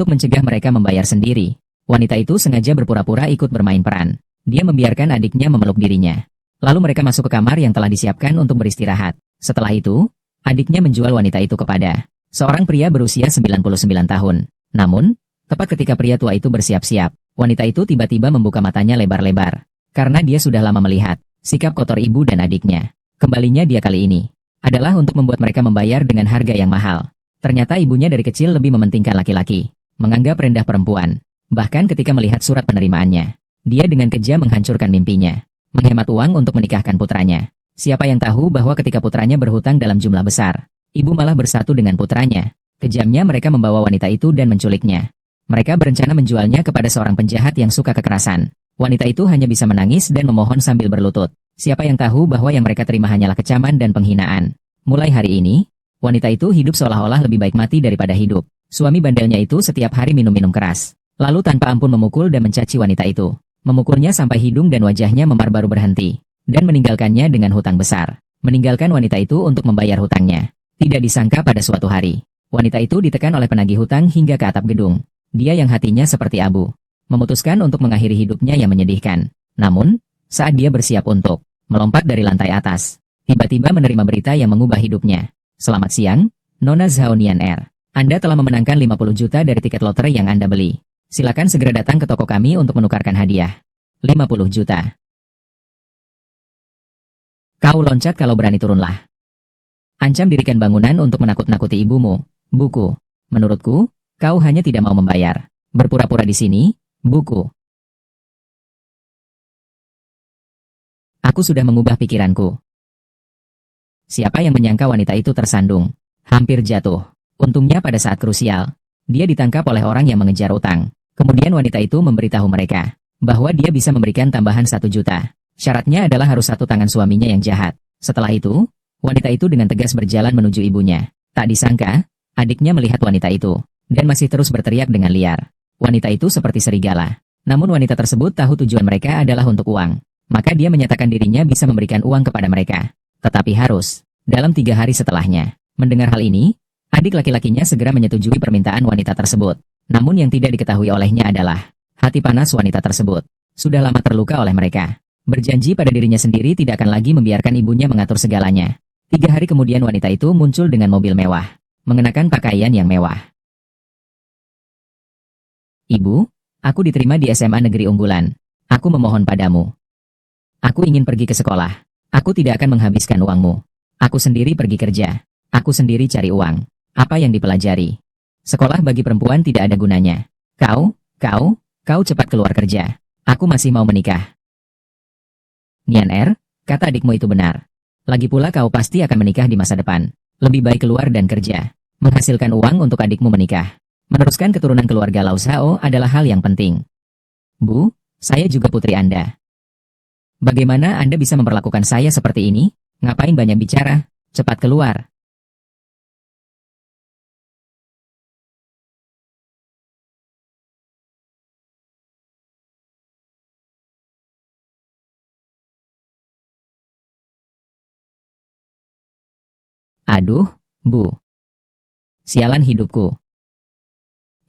Untuk mencegah mereka membayar sendiri, wanita itu sengaja berpura-pura ikut bermain peran. Dia membiarkan adiknya memeluk dirinya. Lalu mereka masuk ke kamar yang telah disiapkan untuk beristirahat. Setelah itu, adiknya menjual wanita itu kepada seorang pria berusia 99 tahun. Namun, tepat ketika pria tua itu bersiap-siap, wanita itu tiba-tiba membuka matanya lebar-lebar. Karena dia sudah lama melihat sikap kotor ibu dan adiknya. Kembalinya dia kali ini adalah untuk membuat mereka membayar dengan harga yang mahal. Ternyata ibunya dari kecil lebih mementingkan laki-laki, menganggap rendah perempuan. Bahkan ketika melihat surat penerimaannya, dia dengan kejam menghancurkan mimpinya, menghemat uang untuk menikahkan putranya. Siapa yang tahu bahwa ketika putranya berhutang dalam jumlah besar, ibu malah bersatu dengan putranya. Kejamnya mereka membawa wanita itu dan menculiknya. Mereka berencana menjualnya kepada seorang penjahat yang suka kekerasan. Wanita itu hanya bisa menangis dan memohon sambil berlutut. Siapa yang tahu bahwa yang mereka terima hanyalah kecaman dan penghinaan. Mulai hari ini, wanita itu hidup seolah-olah lebih baik mati daripada hidup. Suami bandelnya itu setiap hari minum-minum keras. Lalu tanpa ampun memukul dan mencaci wanita itu. Memukulnya sampai hidung dan wajahnya memar baru berhenti. Dan meninggalkannya dengan hutang besar. Meninggalkan wanita itu untuk membayar hutangnya. Tidak disangka pada suatu hari, wanita itu ditekan oleh penagih hutang hingga ke atap gedung. Dia yang hatinya seperti abu, memutuskan untuk mengakhiri hidupnya yang menyedihkan. Namun, saat dia bersiap untuk melompat dari lantai atas, tiba-tiba menerima berita yang mengubah hidupnya. Selamat siang, Nona Zhao Nian. Anda telah memenangkan 50 juta dari tiket lotre yang Anda beli. Silakan segera datang ke toko kami untuk menukarkan hadiah. 50 juta. Kau loncat kalau berani turunlah. Ancam dirikan bangunan untuk menakut-nakuti ibumu. Buku. Menurutku, kau hanya tidak mau membayar. Berpura-pura di sini, buku. Aku sudah mengubah pikiranku. Siapa yang menyangka wanita itu tersandung? Hampir jatuh. Untungnya pada saat krusial, dia ditangkap oleh orang yang mengejar utang. Kemudian wanita itu memberitahu mereka bahwa dia bisa memberikan tambahan 1 juta. Syaratnya adalah harus satu tangan suaminya yang jahat. Setelah itu, wanita itu dengan tegas berjalan menuju ibunya. Tak disangka, adiknya melihat wanita itu, dan masih terus berteriak dengan liar. Wanita itu seperti serigala. Namun wanita tersebut tahu tujuan mereka adalah untuk uang. Maka dia menyatakan dirinya bisa memberikan uang kepada mereka. Tetapi harus dalam 3 hari setelahnya. Mendengar hal ini, adik laki-lakinya segera menyetujui permintaan wanita tersebut. Namun yang tidak diketahui olehnya adalah hati panas wanita tersebut sudah lama terluka oleh mereka. Berjanji pada dirinya sendiri tidak akan lagi membiarkan ibunya mengatur segalanya. 3 hari kemudian wanita itu muncul dengan mobil mewah, mengenakan pakaian yang mewah. Ibu, aku diterima di SMA negeri unggulan. Aku memohon padamu. Aku ingin pergi ke sekolah. Aku tidak akan menghabiskan uangmu. Aku sendiri pergi kerja. Aku sendiri cari uang. Apa yang dipelajari? Sekolah bagi perempuan tidak ada gunanya. Kau cepat keluar kerja. Aku masih mau menikah. Nian, kata adikmu itu benar. Lagi pula kau pasti akan menikah di masa depan. Lebih baik keluar dan kerja. Menghasilkan uang untuk adikmu menikah. Meneruskan keturunan keluarga Lau Zhao adalah hal yang penting. Bu, saya juga putri Anda. Bagaimana Anda bisa memperlakukan saya seperti ini? Ngapain banyak bicara? Cepat keluar. Aduh, Bu. Sialan hidupku.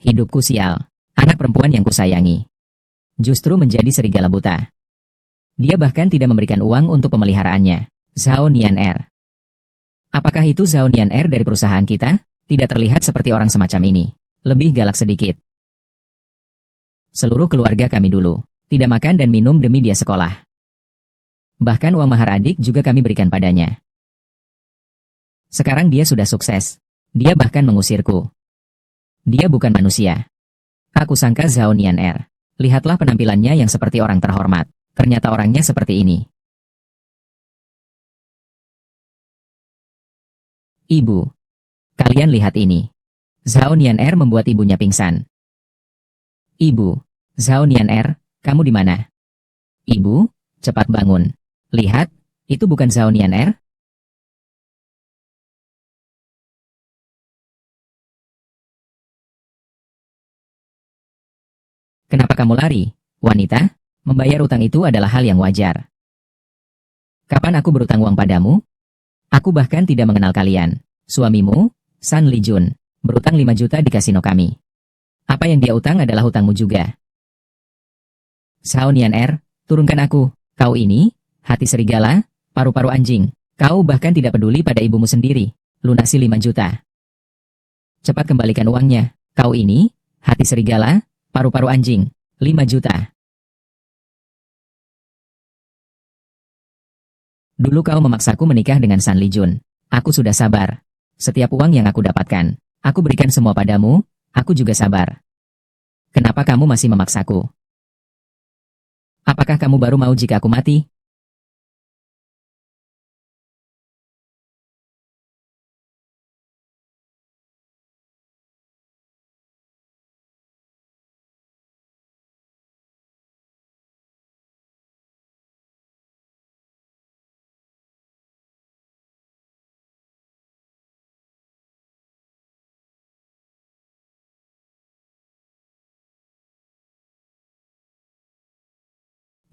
Hidupku sial. Anak perempuan yang kusayangi justru menjadi serigala buta. Dia bahkan tidak memberikan uang untuk pemeliharaannya. Zhao Nian. Apakah itu Zhao Nian dari perusahaan kita? Tidak terlihat seperti orang semacam ini. Lebih galak sedikit. Seluruh keluarga kami dulu tidak makan dan minum demi dia sekolah. Bahkan uang mahar adik juga kami berikan padanya. Sekarang dia sudah sukses. Dia bahkan mengusirku. Dia bukan manusia. Aku sangka Zhao Nian. Lihatlah penampilannya yang seperti orang terhormat. Ternyata orangnya seperti ini. Ibu. Kalian lihat ini. Zhao Nian membuat ibunya pingsan. Ibu. Zhao Nian, kamu di mana? Ibu, cepat bangun. Lihat, itu bukan Zhao Nian. Kenapa kamu lari, wanita? Membayar utang itu adalah hal yang wajar. Kapan aku berutang uang padamu? Aku bahkan tidak mengenal kalian. Suamimu, San Li Jun, berutang 5 juta di kasino kami. Apa yang dia utang adalah hutangmu juga. Sao Nian turunkan aku. Kau ini, hati serigala, paru-paru anjing. Kau bahkan tidak peduli pada ibumu sendiri. Lunasi 5 juta. Cepat kembalikan uangnya. Kau ini, hati serigala, paru-paru anjing. 5 juta. Dulu kau memaksaku menikah dengan San Li Jun. Aku sudah sabar. Setiap uang yang aku dapatkan, aku berikan semua padamu, aku juga sabar. Kenapa kamu masih memaksaku? Apakah kamu baru mau jika aku mati?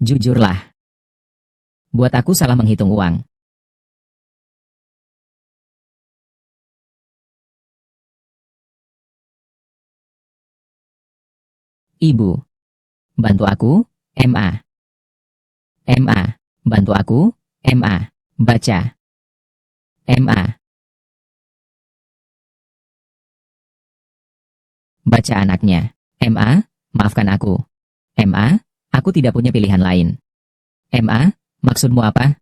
Jujurlah. Buat aku salah menghitung uang. Ibu. Bantu aku, MA. MA. Bantu aku, MA. Baca. MA. Baca anaknya. MA, maafkan aku. MA, aku tidak punya pilihan lain. MA, maksudmu apa?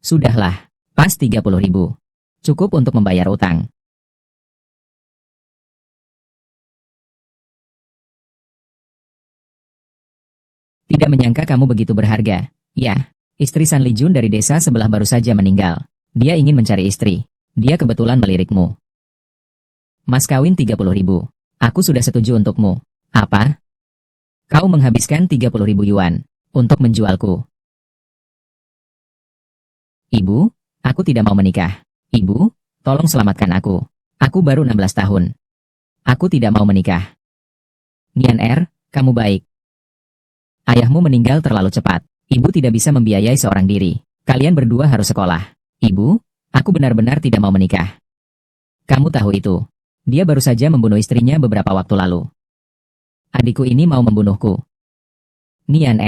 Sudahlah, pas 30.000. Cukup untuk membayar utang. Tidak menyangka kamu begitu berharga. Ya, istri San Li Jun dari desa sebelah baru saja meninggal. Dia ingin mencari istri. Dia kebetulan melirikmu. Mas kawin 30.000. Aku sudah setuju untukmu. Apa? Kau menghabiskan 30.000 yuan untuk menjualku. Ibu, aku tidak mau menikah. Ibu, tolong selamatkan aku. Aku baru 16 tahun. Aku tidak mau menikah. Nian kamu baik. Ayahmu meninggal terlalu cepat. Ibu tidak bisa membiayai seorang diri. Kalian berdua harus sekolah. Ibu, aku benar-benar tidak mau menikah. Kamu tahu itu. Dia baru saja membunuh istrinya beberapa waktu lalu. Adikku ini mau membunuhku. Nian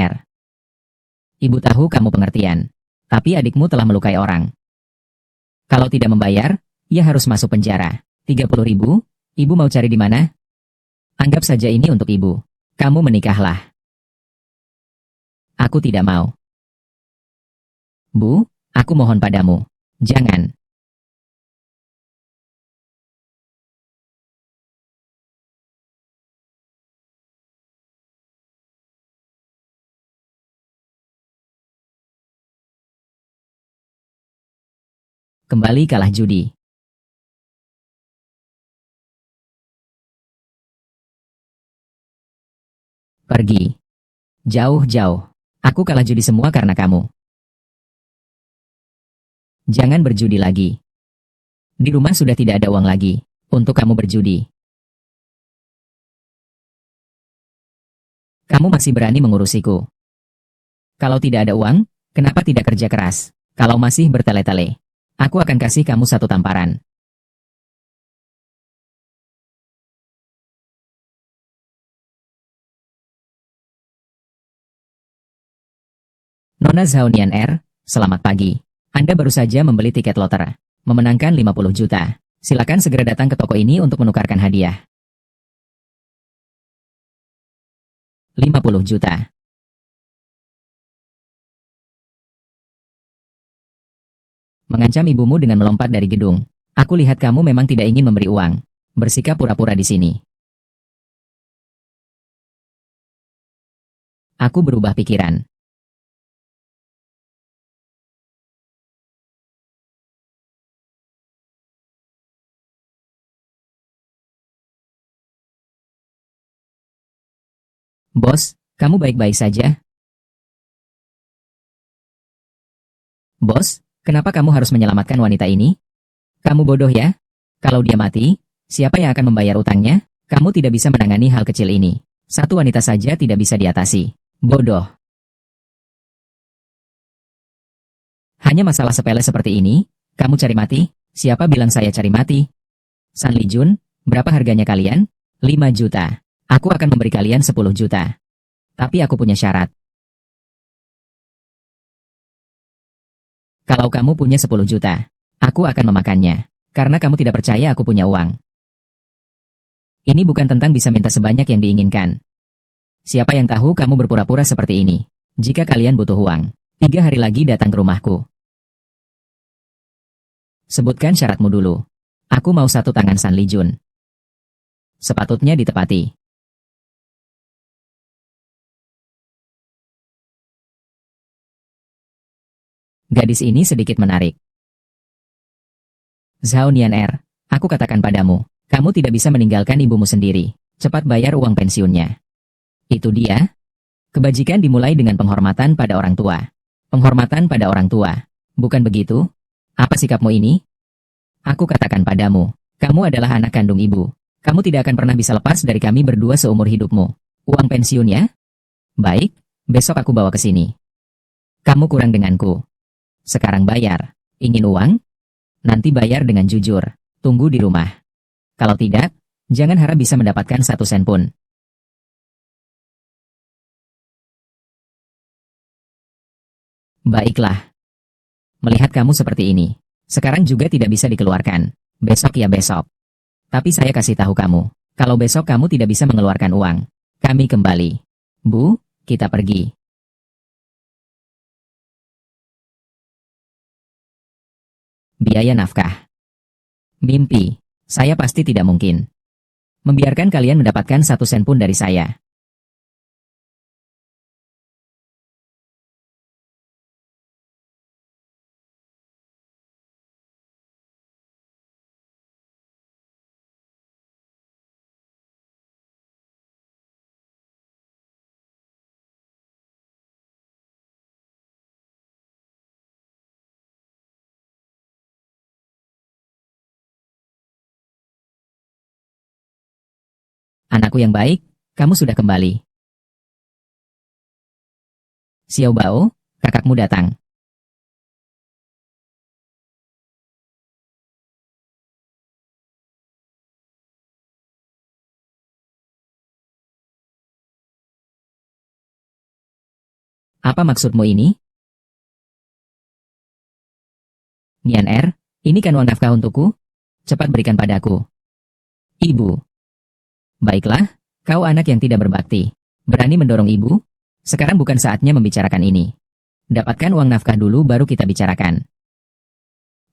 Ibu tahu kamu pengertian. Tapi adikmu telah melukai orang. Kalau tidak membayar, ia harus masuk penjara. 30.000, ibu mau cari di mana? Anggap saja ini untuk ibu. Kamu menikahlah. Aku tidak mau. Bu, aku mohon padamu. Jangan. Kembali kalah judi. Pergi. Jauh-jauh. Aku kalah judi semua karena kamu. Jangan berjudi lagi. Di rumah sudah tidak ada uang lagi untuk kamu berjudi. Kamu masih berani mengurusiku. Kalau tidak ada uang, kenapa tidak kerja keras? Kalau masih bertele-tele, aku akan kasih kamu satu tamparan. Nona Zaunian selamat pagi. Anda baru saja membeli tiket loter, memenangkan 50 juta. Silakan segera datang ke toko ini untuk menukarkan hadiah. 50 juta. Mengancam ibumu dengan melompat dari gedung. Aku lihat kamu memang tidak ingin memberi uang. Bersikap pura-pura di sini. Aku berubah pikiran. Bos, kamu baik-baik saja? Bos, kenapa kamu harus menyelamatkan wanita ini? Kamu bodoh ya? Kalau dia mati, siapa yang akan membayar utangnya? Kamu tidak bisa menangani hal kecil ini. Satu wanita saja tidak bisa diatasi. Bodoh. Hanya masalah sepele seperti ini, kamu cari mati? Siapa bilang saya cari mati? San Li Jun, Berapa harganya kalian? 5 juta. Aku akan memberi kalian 10 juta. Tapi aku punya syarat. Kalau kamu punya 10 juta, aku akan memakannya. Karena kamu tidak percaya aku punya uang. Ini bukan tentang bisa minta sebanyak yang diinginkan. Siapa yang tahu kamu berpura-pura seperti ini? Jika kalian butuh uang, 3 hari lagi datang ke rumahku. Sebutkan syaratmu dulu. Aku mau 1 tangan San Li Jun. Sepatutnya ditepati. Gadis ini sedikit menarik. Zhao Nianer, aku katakan padamu, kamu tidak bisa meninggalkan ibumu sendiri. Cepat bayar uang pensiunnya. Itu dia. Kebajikan dimulai dengan penghormatan pada orang tua. Penghormatan pada orang tua. Bukan begitu? Apa sikapmu ini? Aku katakan padamu, kamu adalah anak kandung ibu. Kamu tidak akan pernah bisa lepas dari kami berdua seumur hidupmu. Uang pensiunnya? Baik, besok aku bawa ke sini. Kamu kurang denganku. Sekarang bayar. Ingin uang? Nanti bayar dengan jujur. Tunggu di rumah. Kalau tidak, jangan harap bisa mendapatkan 1 sen pun. Baiklah. Melihat kamu seperti ini, sekarang juga tidak bisa dikeluarkan. Besok ya besok. Tapi saya kasih tahu kamu, kalau besok kamu tidak bisa mengeluarkan uang, kami kembali. Bu, kita pergi. Biaya nafkah. Mimpi. Saya pasti tidak mungkin membiarkan kalian mendapatkan 1 sen pun dari saya. Anakku yang baik, kamu sudah kembali. Xiao Bao, kakakmu datang. Apa maksudmu ini? Nian Er, ini kan uang nafkah untukku? Cepat berikan padaku. Ibu. Baiklah, kau anak yang tidak berbakti. Berani mendorong ibu? Sekarang bukan saatnya membicarakan ini. Dapatkan uang nafkah dulu baru kita bicarakan.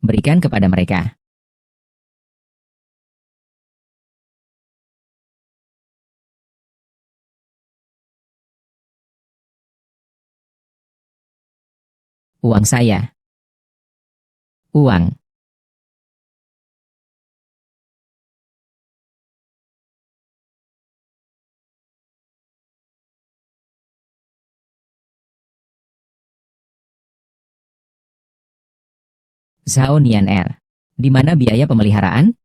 Berikan kepada mereka. Uang saya. Uang. Zhao Nian Er. Di mana biaya pemeliharaan?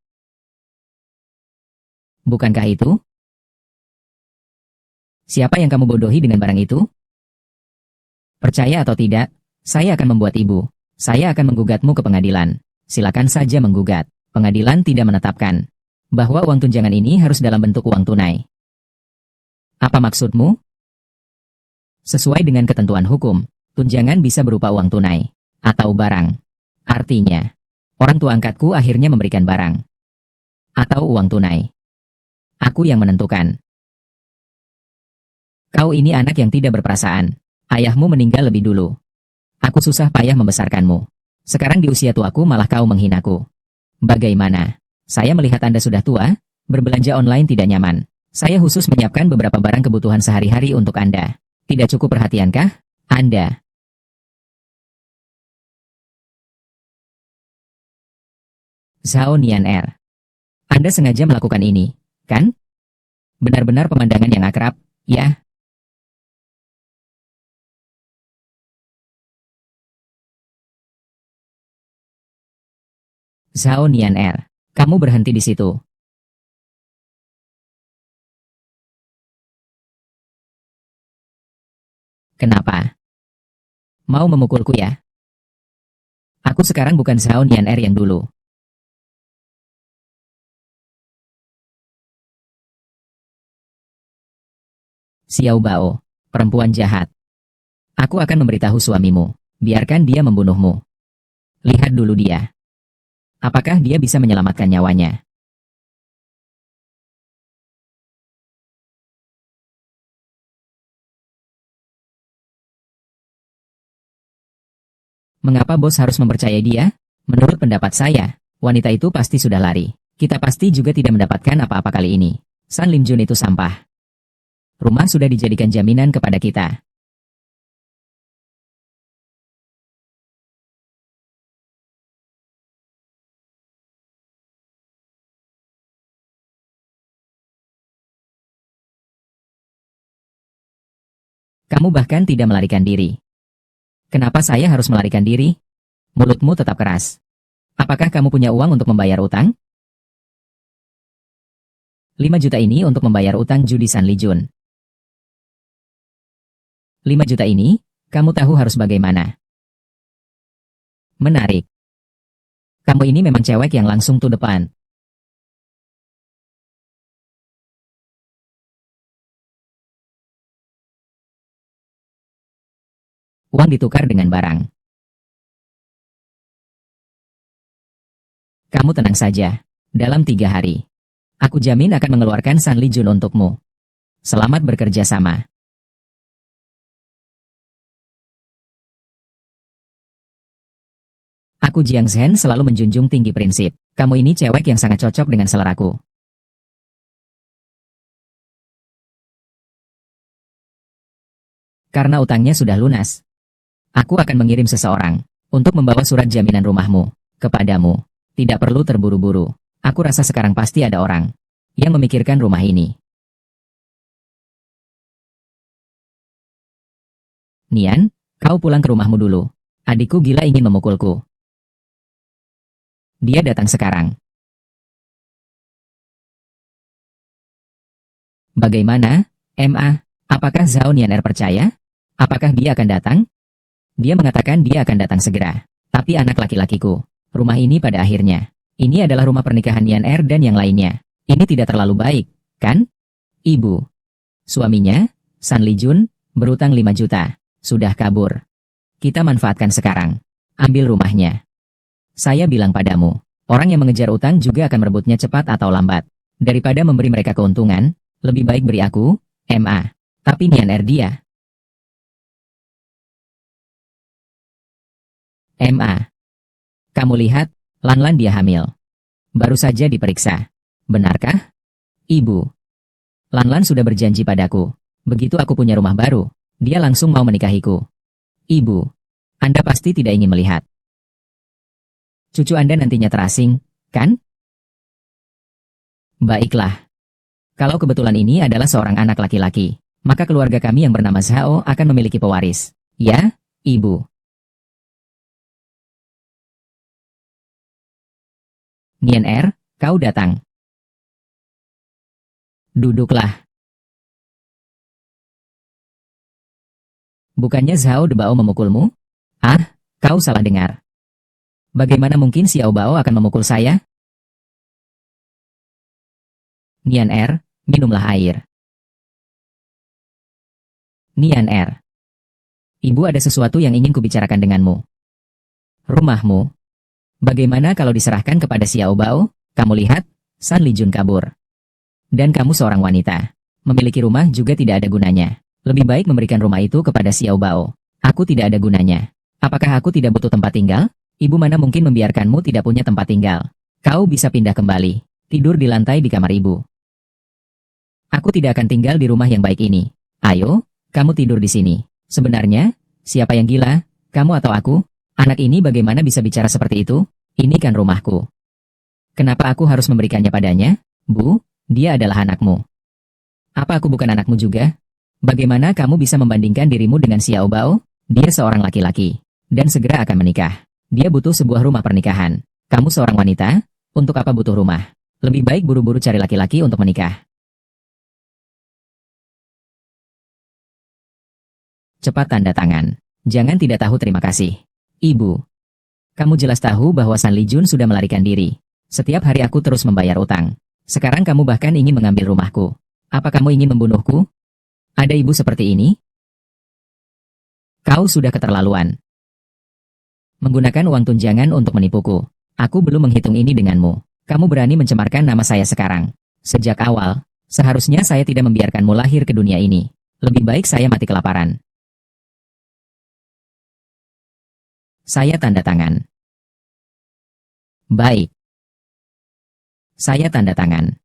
Bukankah itu? Siapa yang kamu bodohi dengan barang itu? Percaya atau tidak, saya akan membuat ibu. Saya akan menggugatmu ke pengadilan. Silakan saja menggugat. Pengadilan tidak menetapkan bahwa uang tunjangan ini harus dalam bentuk uang tunai. Apa maksudmu? Sesuai dengan ketentuan hukum, tunjangan bisa berupa uang tunai atau barang. Artinya, orang tua angkatku akhirnya memberikan barang atau uang tunai. Aku yang menentukan. Kau ini anak yang tidak berperasaan. Ayahmu meninggal lebih dulu. Aku susah payah membesarkanmu. Sekarang di usia tuaku malah kau menghinaku. Bagaimana? Saya melihat Anda sudah tua, berbelanja online tidak nyaman. Saya khusus menyiapkan beberapa barang kebutuhan sehari-hari untuk Anda. Tidak cukup perhatiankah, Anda? Zhao Nian Er. Anda sengaja melakukan ini, kan? Benar-benar pemandangan yang akrab, ya? Zhao Nian Er. Kamu berhenti di situ. Kenapa? Mau memukulku ya? Aku sekarang bukan Zhao Nian Er yang dulu. Xiao Bao, perempuan jahat. Aku akan memberitahu suamimu. Biarkan dia membunuhmu. Lihat dulu dia. Apakah dia bisa menyelamatkan nyawanya? Mengapa bos harus mempercayai dia? Menurut pendapat saya, wanita itu pasti sudah lari. Kita pasti juga tidak mendapatkan apa-apa kali ini. San Lim Jun itu sampah. Rumah sudah dijadikan jaminan kepada kita. Kamu bahkan tidak melarikan diri. Kenapa saya harus melarikan diri? Mulutmu tetap keras. Apakah kamu punya uang untuk membayar utang? 5 juta ini untuk membayar utang judi San Li Jun. 5 juta ini, kamu tahu harus bagaimana. Menarik. Kamu ini memang cewek yang langsung to depan. Uang ditukar dengan barang. Kamu tenang saja. Dalam 3 hari, aku jamin akan mengeluarkan San Li Jun untukmu. Selamat bekerja sama. Aku Jiang Zhen selalu menjunjung tinggi prinsip. Kamu ini cewek yang sangat cocok dengan seleraku. Karena utangnya sudah lunas, aku akan mengirim seseorang untuk membawa surat jaminan rumahmu kepadamu. Tidak perlu terburu-buru. Aku rasa sekarang pasti ada orang yang memikirkan rumah ini. Nian, kau pulang ke rumahmu dulu. Adikku gila ingin memukulku. Dia datang sekarang. Bagaimana, Ma? Apakah Zhao Nianer percaya? Apakah dia akan datang? Dia mengatakan dia akan datang segera. Tapi anak laki-lakiku, rumah ini pada akhirnya. Ini adalah rumah pernikahan Nianer dan yang lainnya. Ini tidak terlalu baik, kan? Ibu. Suaminya, San Li Jun, berutang 5 juta. Sudah kabur. Kita manfaatkan sekarang. Ambil rumahnya. Saya bilang padamu, orang yang mengejar utang juga akan merebutnya cepat atau lambat. Daripada memberi mereka keuntungan, lebih baik beri aku, Ma. Tapi Nianer dia. Ma. Kamu lihat, Lanlan dia hamil. Baru saja diperiksa. Benarkah? Ibu. Lanlan sudah berjanji padaku. Begitu aku punya rumah baru, dia langsung mau menikahiku. Ibu. Anda pasti tidak ingin melihat cucu Anda nantinya terasing, kan? Baiklah. Kalau kebetulan ini adalah seorang anak laki-laki, maka keluarga kami yang bernama Zhao akan memiliki pewaris. Ya, Ibu. Nianer, kau datang. Duduklah. Bukannya Zhao Debao memukulmu? Ah, kau salah dengar. Bagaimana mungkin Xiao Bao akan memukul saya? Nianer, minumlah air. Nianer. Ibu ada sesuatu yang ingin kubicarakan denganmu. Rumahmu. Bagaimana kalau diserahkan kepada Xiao Bao? Kamu lihat, San Li Jun kabur. Dan kamu seorang wanita. Memiliki rumah juga tidak ada gunanya. Lebih baik memberikan rumah itu kepada Xiao Bao. Aku tidak ada gunanya. Apakah aku tidak butuh tempat tinggal? Ibu mana mungkin membiarkanmu tidak punya tempat tinggal. Kau bisa pindah kembali. Tidur di lantai di kamar ibu. Aku tidak akan tinggal di rumah yang baik ini. Ayo, kamu tidur di sini. Sebenarnya, siapa yang gila? Kamu atau aku? Anak ini bagaimana bisa bicara seperti itu? Ini kan rumahku. Kenapa aku harus memberikannya padanya? Bu, dia adalah anakmu. Apa aku bukan anakmu juga? Bagaimana kamu bisa membandingkan dirimu dengan Xiao Bao? Dia seorang laki-laki. Dan segera akan menikah. Dia butuh sebuah rumah pernikahan. Kamu seorang wanita, untuk apa butuh rumah? Lebih baik buru-buru cari laki-laki untuk menikah. Cepat tanda tangan. Jangan tidak tahu terima kasih. Ibu. Kamu jelas tahu bahwa San Li Jun sudah melarikan diri. Setiap hari aku terus membayar utang. Sekarang kamu bahkan ingin mengambil rumahku. Apa kamu ingin membunuhku? Ada ibu seperti ini? Kau sudah keterlaluan. Menggunakan uang tunjangan untuk menipuku. Aku belum menghitung ini denganmu. Kamu berani mencemarkan nama saya sekarang. Sejak awal, seharusnya saya tidak membiarkanmu lahir ke dunia ini. Lebih baik saya mati kelaparan. Saya tanda tangan. Baik. Saya tanda tangan.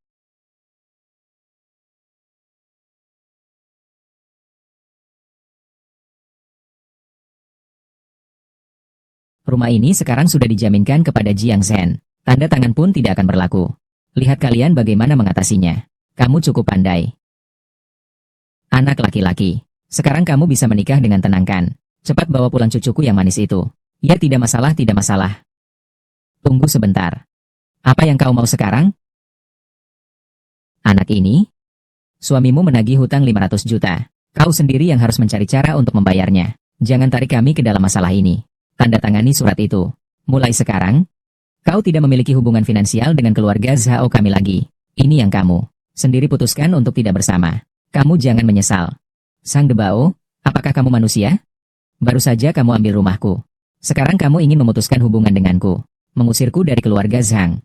Rumah ini sekarang sudah dijaminkan kepada Jiang Zhen. Tanda tangan pun tidak akan berlaku. Lihat kalian bagaimana mengatasinya. Kamu cukup pandai. Anak laki-laki. Sekarang kamu bisa menikah dengan tenang kan? Cepat bawa pulang cucuku yang manis itu. Ya tidak masalah, tidak masalah. Tunggu sebentar. Apa yang kau mau sekarang? Anak ini? Suamimu menagih hutang 500 juta. Kau sendiri yang harus mencari cara untuk membayarnya. Jangan tarik kami ke dalam masalah ini. Tanda tangani surat itu. Mulai sekarang, kau tidak memiliki hubungan finansial dengan keluarga Zhao kami lagi. Ini yang kamu sendiri putuskan untuk tidak bersama. Kamu jangan menyesal. Sang Debao, apakah kamu manusia? Baru saja kamu ambil rumahku. Sekarang kamu ingin memutuskan hubungan denganku. Mengusirku dari keluarga Zhang.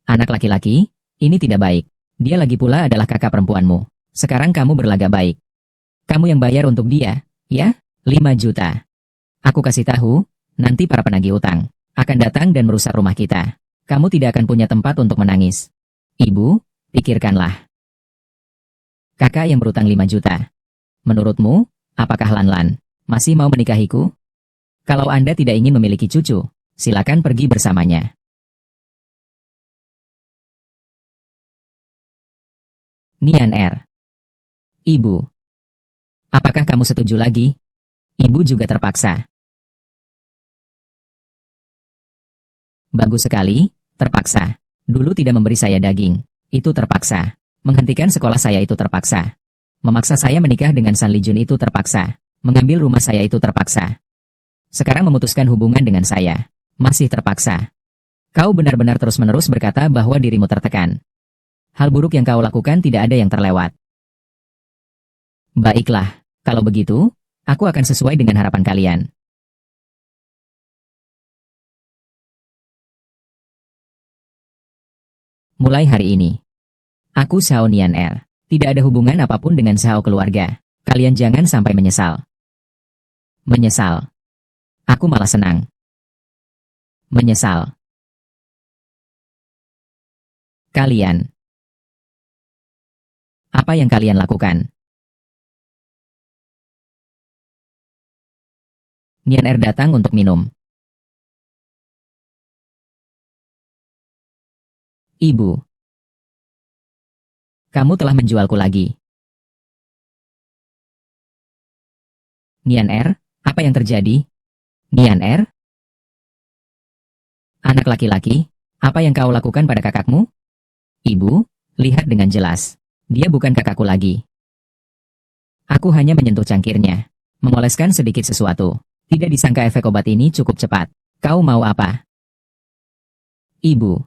Anak laki-laki, ini tidak baik. Dia lagi pula adalah kakak perempuanmu. Sekarang kamu berlagak baik. Kamu yang bayar untuk dia, ya? 5 juta. Aku kasih tahu, nanti para penagih utang akan datang dan merusak rumah kita. Kamu tidak akan punya tempat untuk menangis. Ibu, pikirkanlah. Kakak yang berutang 5 juta. Menurutmu, apakah Lan masih mau menikahiku? Kalau Anda tidak ingin memiliki cucu, silakan pergi bersamanya. Nian Er. Ibu. Apakah kamu setuju lagi? Ibu juga terpaksa. Bagus sekali, terpaksa. Dulu tidak memberi saya daging. Itu terpaksa. Menghentikan sekolah saya itu terpaksa. Memaksa saya menikah dengan San Lijun itu terpaksa. Mengambil rumah saya itu terpaksa. Sekarang memutuskan hubungan dengan saya. Masih terpaksa. Kau benar-benar terus-menerus berkata bahwa dirimu tertekan. Hal buruk yang kau lakukan tidak ada yang terlewat. Baiklah, kalau begitu, aku akan sesuai dengan harapan kalian. Mulai hari ini, aku Xiao Nian Er. Tidak ada hubungan apapun dengan Xiao keluarga. Kalian jangan sampai menyesal. Menyesal. Aku malah senang. Menyesal. Kalian. Apa yang kalian lakukan? Nian Er datang untuk minum. Ibu. Kamu telah menjualku lagi. Nian Er, apa yang terjadi? Nian Er? Anak laki-laki, apa yang kau lakukan pada kakakmu? Ibu, lihat dengan jelas. Dia bukan kakakku lagi. Aku hanya menyentuh cangkirnya. Memoleskan sedikit sesuatu. Tidak disangka efek obat ini cukup cepat. Kau mau apa? Ibu.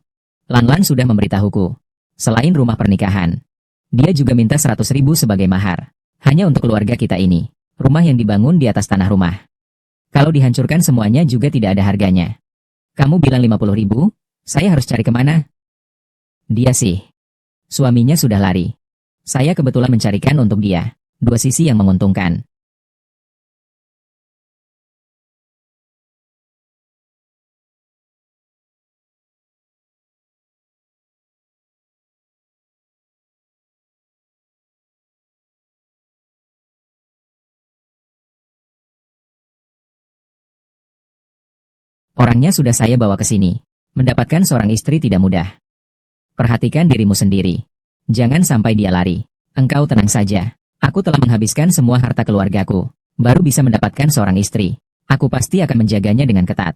Lan sudah memberitahuku. Selain rumah pernikahan, dia juga minta 100.000 sebagai mahar. Hanya untuk keluarga kita ini. Rumah yang dibangun di atas tanah rumah. Kalau dihancurkan semuanya juga tidak ada harganya. Kamu bilang 50.000, saya harus cari kemana? Dia sih. Suaminya sudah lari. Saya kebetulan mencarikan untuk dia. Dua sisi yang menguntungkan. Orangnya sudah saya bawa ke sini. Mendapatkan seorang istri tidak mudah. Perhatikan dirimu sendiri. Jangan sampai dia lari. Engkau tenang saja. Aku telah menghabiskan semua harta keluargaku. Baru bisa mendapatkan seorang istri. Aku pasti akan menjaganya dengan ketat.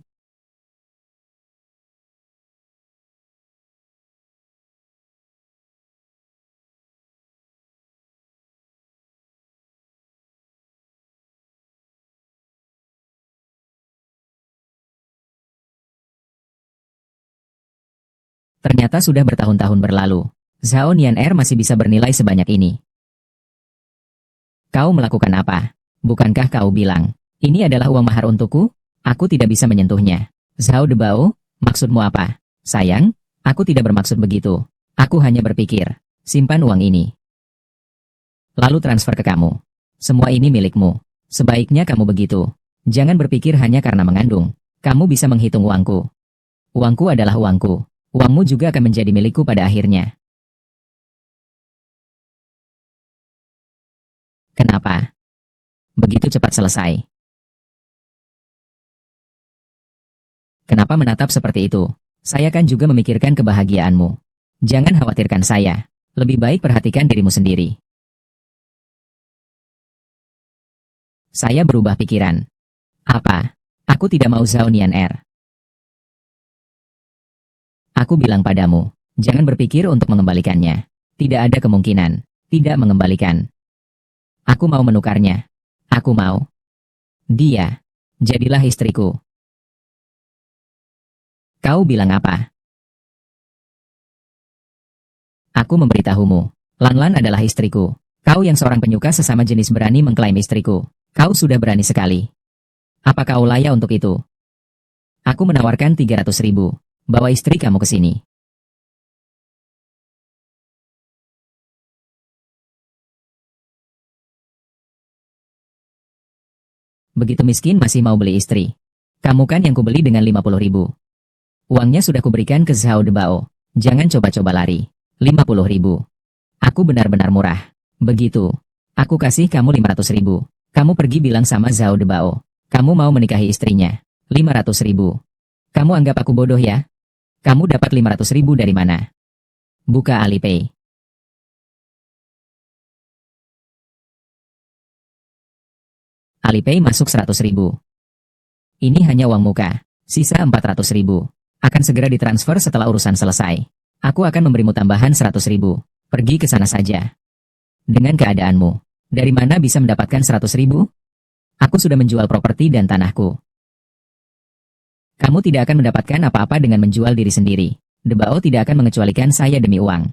Ternyata sudah bertahun-tahun berlalu. Zhao Nian Er masih bisa bernilai sebanyak ini. Kau melakukan apa? Bukankah kau bilang, ini adalah uang mahar untukku? Aku tidak bisa menyentuhnya. Zhao Debao, maksudmu apa? Sayang, aku tidak bermaksud begitu. Aku hanya berpikir, simpan uang ini. Lalu transfer ke kamu. Semua ini milikmu. Sebaiknya kamu begitu. Jangan berpikir hanya karena mengandung. Kamu bisa menghitung uangku. Uangku adalah uangku. Uangmu juga akan menjadi milikku pada akhirnya. Kenapa? Begitu cepat selesai. Kenapa menatap seperti itu? Saya kan juga memikirkan kebahagiaanmu. Jangan khawatirkan saya. Lebih baik perhatikan dirimu sendiri. Saya berubah pikiran. Apa? Aku tidak mau Zhao Nianer. Aku bilang padamu, jangan berpikir untuk mengembalikannya. Tidak ada kemungkinan. Tidak mengembalikan. Aku mau menukarnya. Aku mau. Dia. Jadilah istriku. Kau bilang apa? Aku memberitahumu. Lan adalah istriku. Kau yang seorang penyuka sesama jenis berani mengklaim istriku. Kau sudah berani sekali. Apa kau layak untuk itu? Aku menawarkan 300.000. Bawa istri kamu ke sini. Begitu miskin masih mau beli istri. Kamu kan yang kubeli dengan 50.000. Uangnya sudah kuberikan ke Zhao Debao. Jangan coba-coba lari. 50.000. Aku benar-benar murah. Begitu. Aku kasih kamu 500.000. Kamu pergi bilang sama Zhao Debao. Kamu mau menikahi istrinya. 500.000. Kamu anggap aku bodoh ya? Kamu dapat 500.000 dari mana? Buka Alipay. Alipay masuk 100.000. Ini hanya uang muka. Sisa 400.000. Akan segera ditransfer setelah urusan selesai. Aku akan memberimu tambahan 100.000. Pergi ke sana saja. Dengan keadaanmu, dari mana bisa mendapatkan 100.000? Aku sudah menjual properti dan tanahku. Kamu tidak akan mendapatkan apa-apa dengan menjual diri sendiri. Debao tidak akan mengecualikan saya demi uang.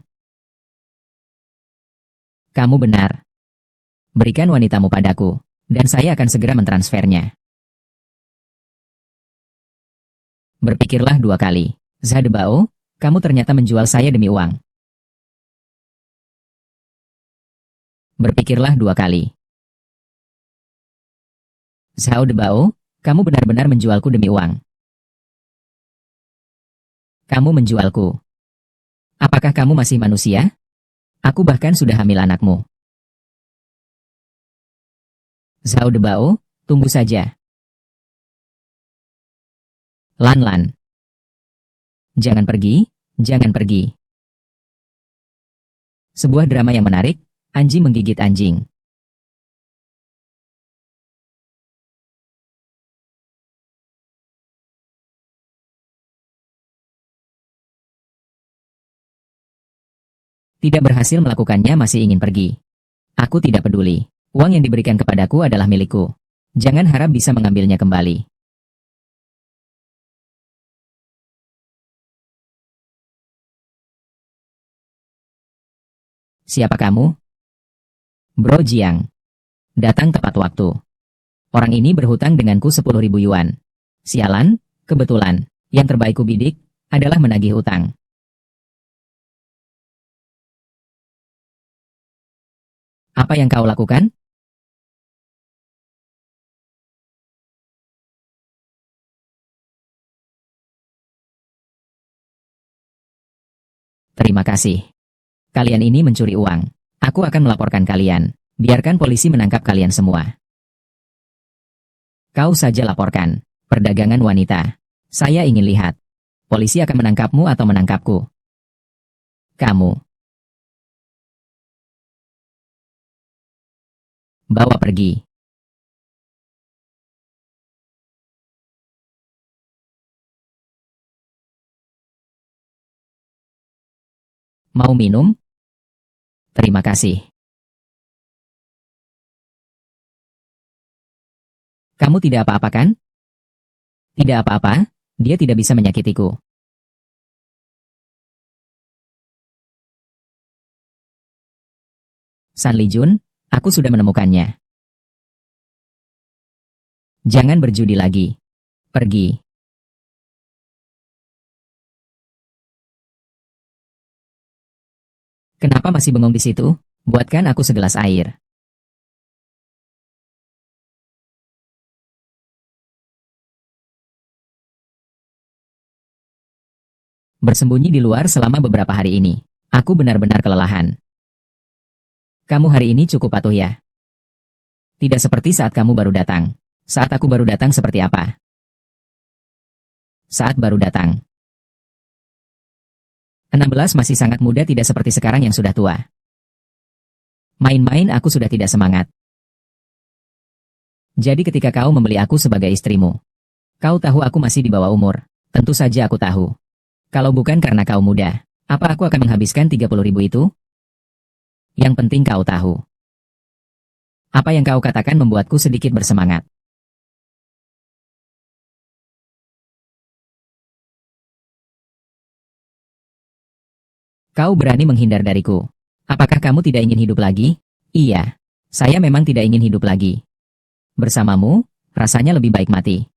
Kamu benar. Berikan wanitamu padaku, dan saya akan segera mentransfernya. Berpikirlah 2 kali. Zhao Debao, kamu ternyata menjual saya demi uang. Berpikirlah 2 kali. Zhao Debao, kamu benar-benar menjualku demi uang. Kamu menjualku. Apakah kamu masih manusia? Aku bahkan sudah hamil anakmu. Zhao Debao, tunggu saja. Lan. Jangan pergi, jangan pergi. Sebuah drama yang menarik, anjing menggigit anjing. Tidak berhasil melakukannya masih ingin pergi. Aku tidak peduli. Uang yang diberikan kepadaku adalah milikku. Jangan harap bisa mengambilnya kembali. Siapa kamu? Bro Jiang. Datang tepat waktu. Orang ini berhutang denganku 10.000 yuan. Sialan, kebetulan. Yang terbaik ku bidik adalah menagih hutang. Apa yang kau lakukan? Terima kasih. Kalian ini mencuri uang. Aku akan melaporkan kalian. Biarkan polisi menangkap kalian semua. Kau saja laporkan. Perdagangan wanita. Saya ingin lihat. Polisi akan menangkapmu atau menangkapku. Kamu. Bawa pergi. Mau minum? Terima kasih. Kamu tidak apa-apa kan? Tidak apa-apa, dia tidak bisa menyakitiku. San Li Jun, Aku sudah menemukannya. Jangan berjudi lagi. Pergi. Kenapa masih bengong di situ? Buatkan aku segelas air. Bersembunyi di luar selama beberapa hari ini. Aku benar-benar kelelahan. Kamu hari ini cukup patuh ya. Tidak seperti saat kamu baru datang. Saat aku baru datang seperti apa? Saat baru datang. 16 masih sangat muda, tidak seperti sekarang yang sudah tua. Main-main aku sudah tidak semangat. Jadi ketika kau membeli aku sebagai istrimu, kau tahu aku masih di bawah umur. Tentu saja aku tahu. Kalau bukan karena kau muda, apa aku akan menghabiskan 30.000 itu? Yang penting kau tahu. Apa yang kau katakan membuatku sedikit bersemangat. Kau berani menghindar dariku. Apakah kamu tidak ingin hidup lagi? Iya. Saya memang tidak ingin hidup lagi. Bersamamu, rasanya lebih baik mati.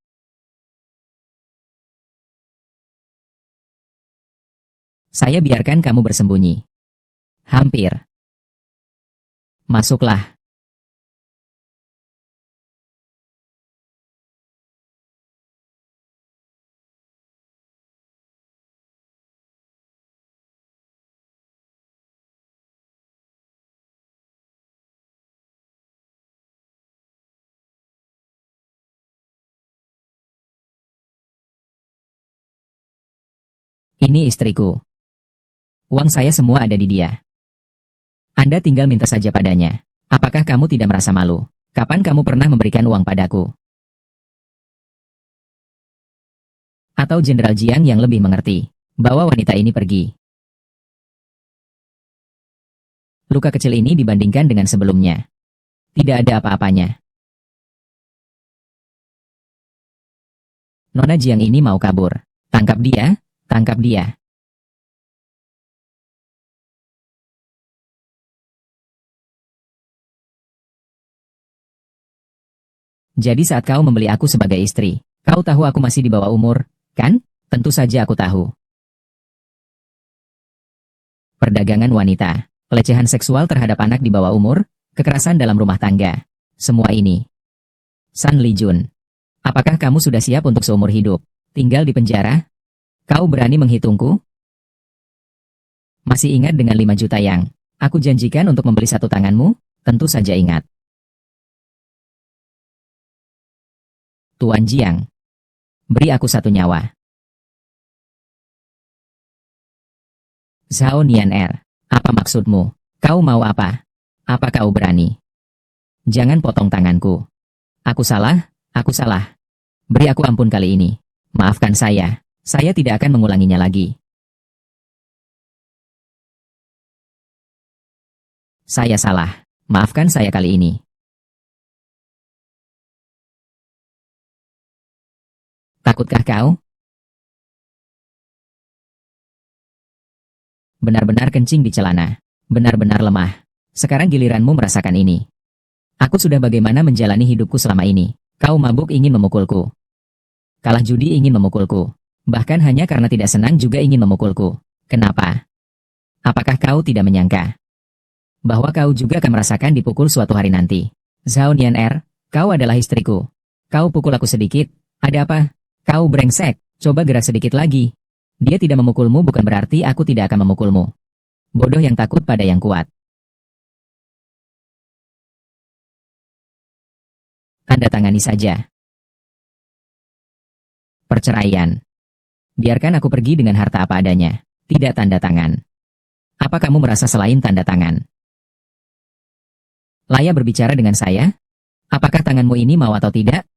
Saya biarkan kamu bersembunyi. Hampir. Masuklah. Ini istriku. Uang saya semua ada di dia. Anda tinggal minta saja padanya. Apakah kamu tidak merasa malu? Kapan kamu pernah memberikan uang padaku? Atau Jenderal Jiang yang lebih mengerti? Bawa wanita ini pergi. Luka kecil ini dibandingkan dengan sebelumnya. Tidak ada apa-apanya. Nona Jiang ini mau kabur. Tangkap dia, tangkap dia. Jadi saat kau membeli aku sebagai istri, kau tahu aku masih di bawah umur, kan? Tentu saja aku tahu. Perdagangan wanita, pelecehan seksual terhadap anak di bawah umur, kekerasan dalam rumah tangga. Semua ini. San Li Jun, apakah kamu sudah siap untuk seumur hidup? Tinggal di penjara? Kau berani menghitungku? Masih ingat dengan 5 juta yang aku janjikan untuk membeli satu tanganmu? Tentu saja ingat. Tuan Jiang, beri aku satu nyawa. Zhao Nianer, apa maksudmu? Kau mau apa? Apa kau berani? Jangan potong tanganku. Aku salah, aku salah. Beri aku ampun kali ini. Maafkan saya tidak akan mengulanginya lagi. Saya salah, maafkan saya kali ini. Takutkah kau? Benar-benar kencing di celana. Benar-benar lemah. Sekarang giliranmu merasakan ini. Aku sudah bagaimana menjalani hidupku selama ini. Kau mabuk ingin memukulku. Kalah judi ingin memukulku. Bahkan hanya karena tidak senang juga ingin memukulku. Kenapa? Apakah kau tidak menyangka bahwa kau juga akan merasakan dipukul suatu hari nanti? Zhao Nianer, kau adalah istriku. Kau pukul aku sedikit. Ada apa? Kau brengsek. Coba gerak sedikit lagi. Dia tidak memukulmu bukan berarti aku tidak akan memukulmu. Bodoh yang takut pada yang kuat. Tanda tangani saja. Perceraian. Biarkan aku pergi dengan harta apa adanya. Tidak tanda tangan. Apa kamu merasa selain tanda tangan? Layak berbicara dengan saya? Apakah tanganmu ini mau atau tidak?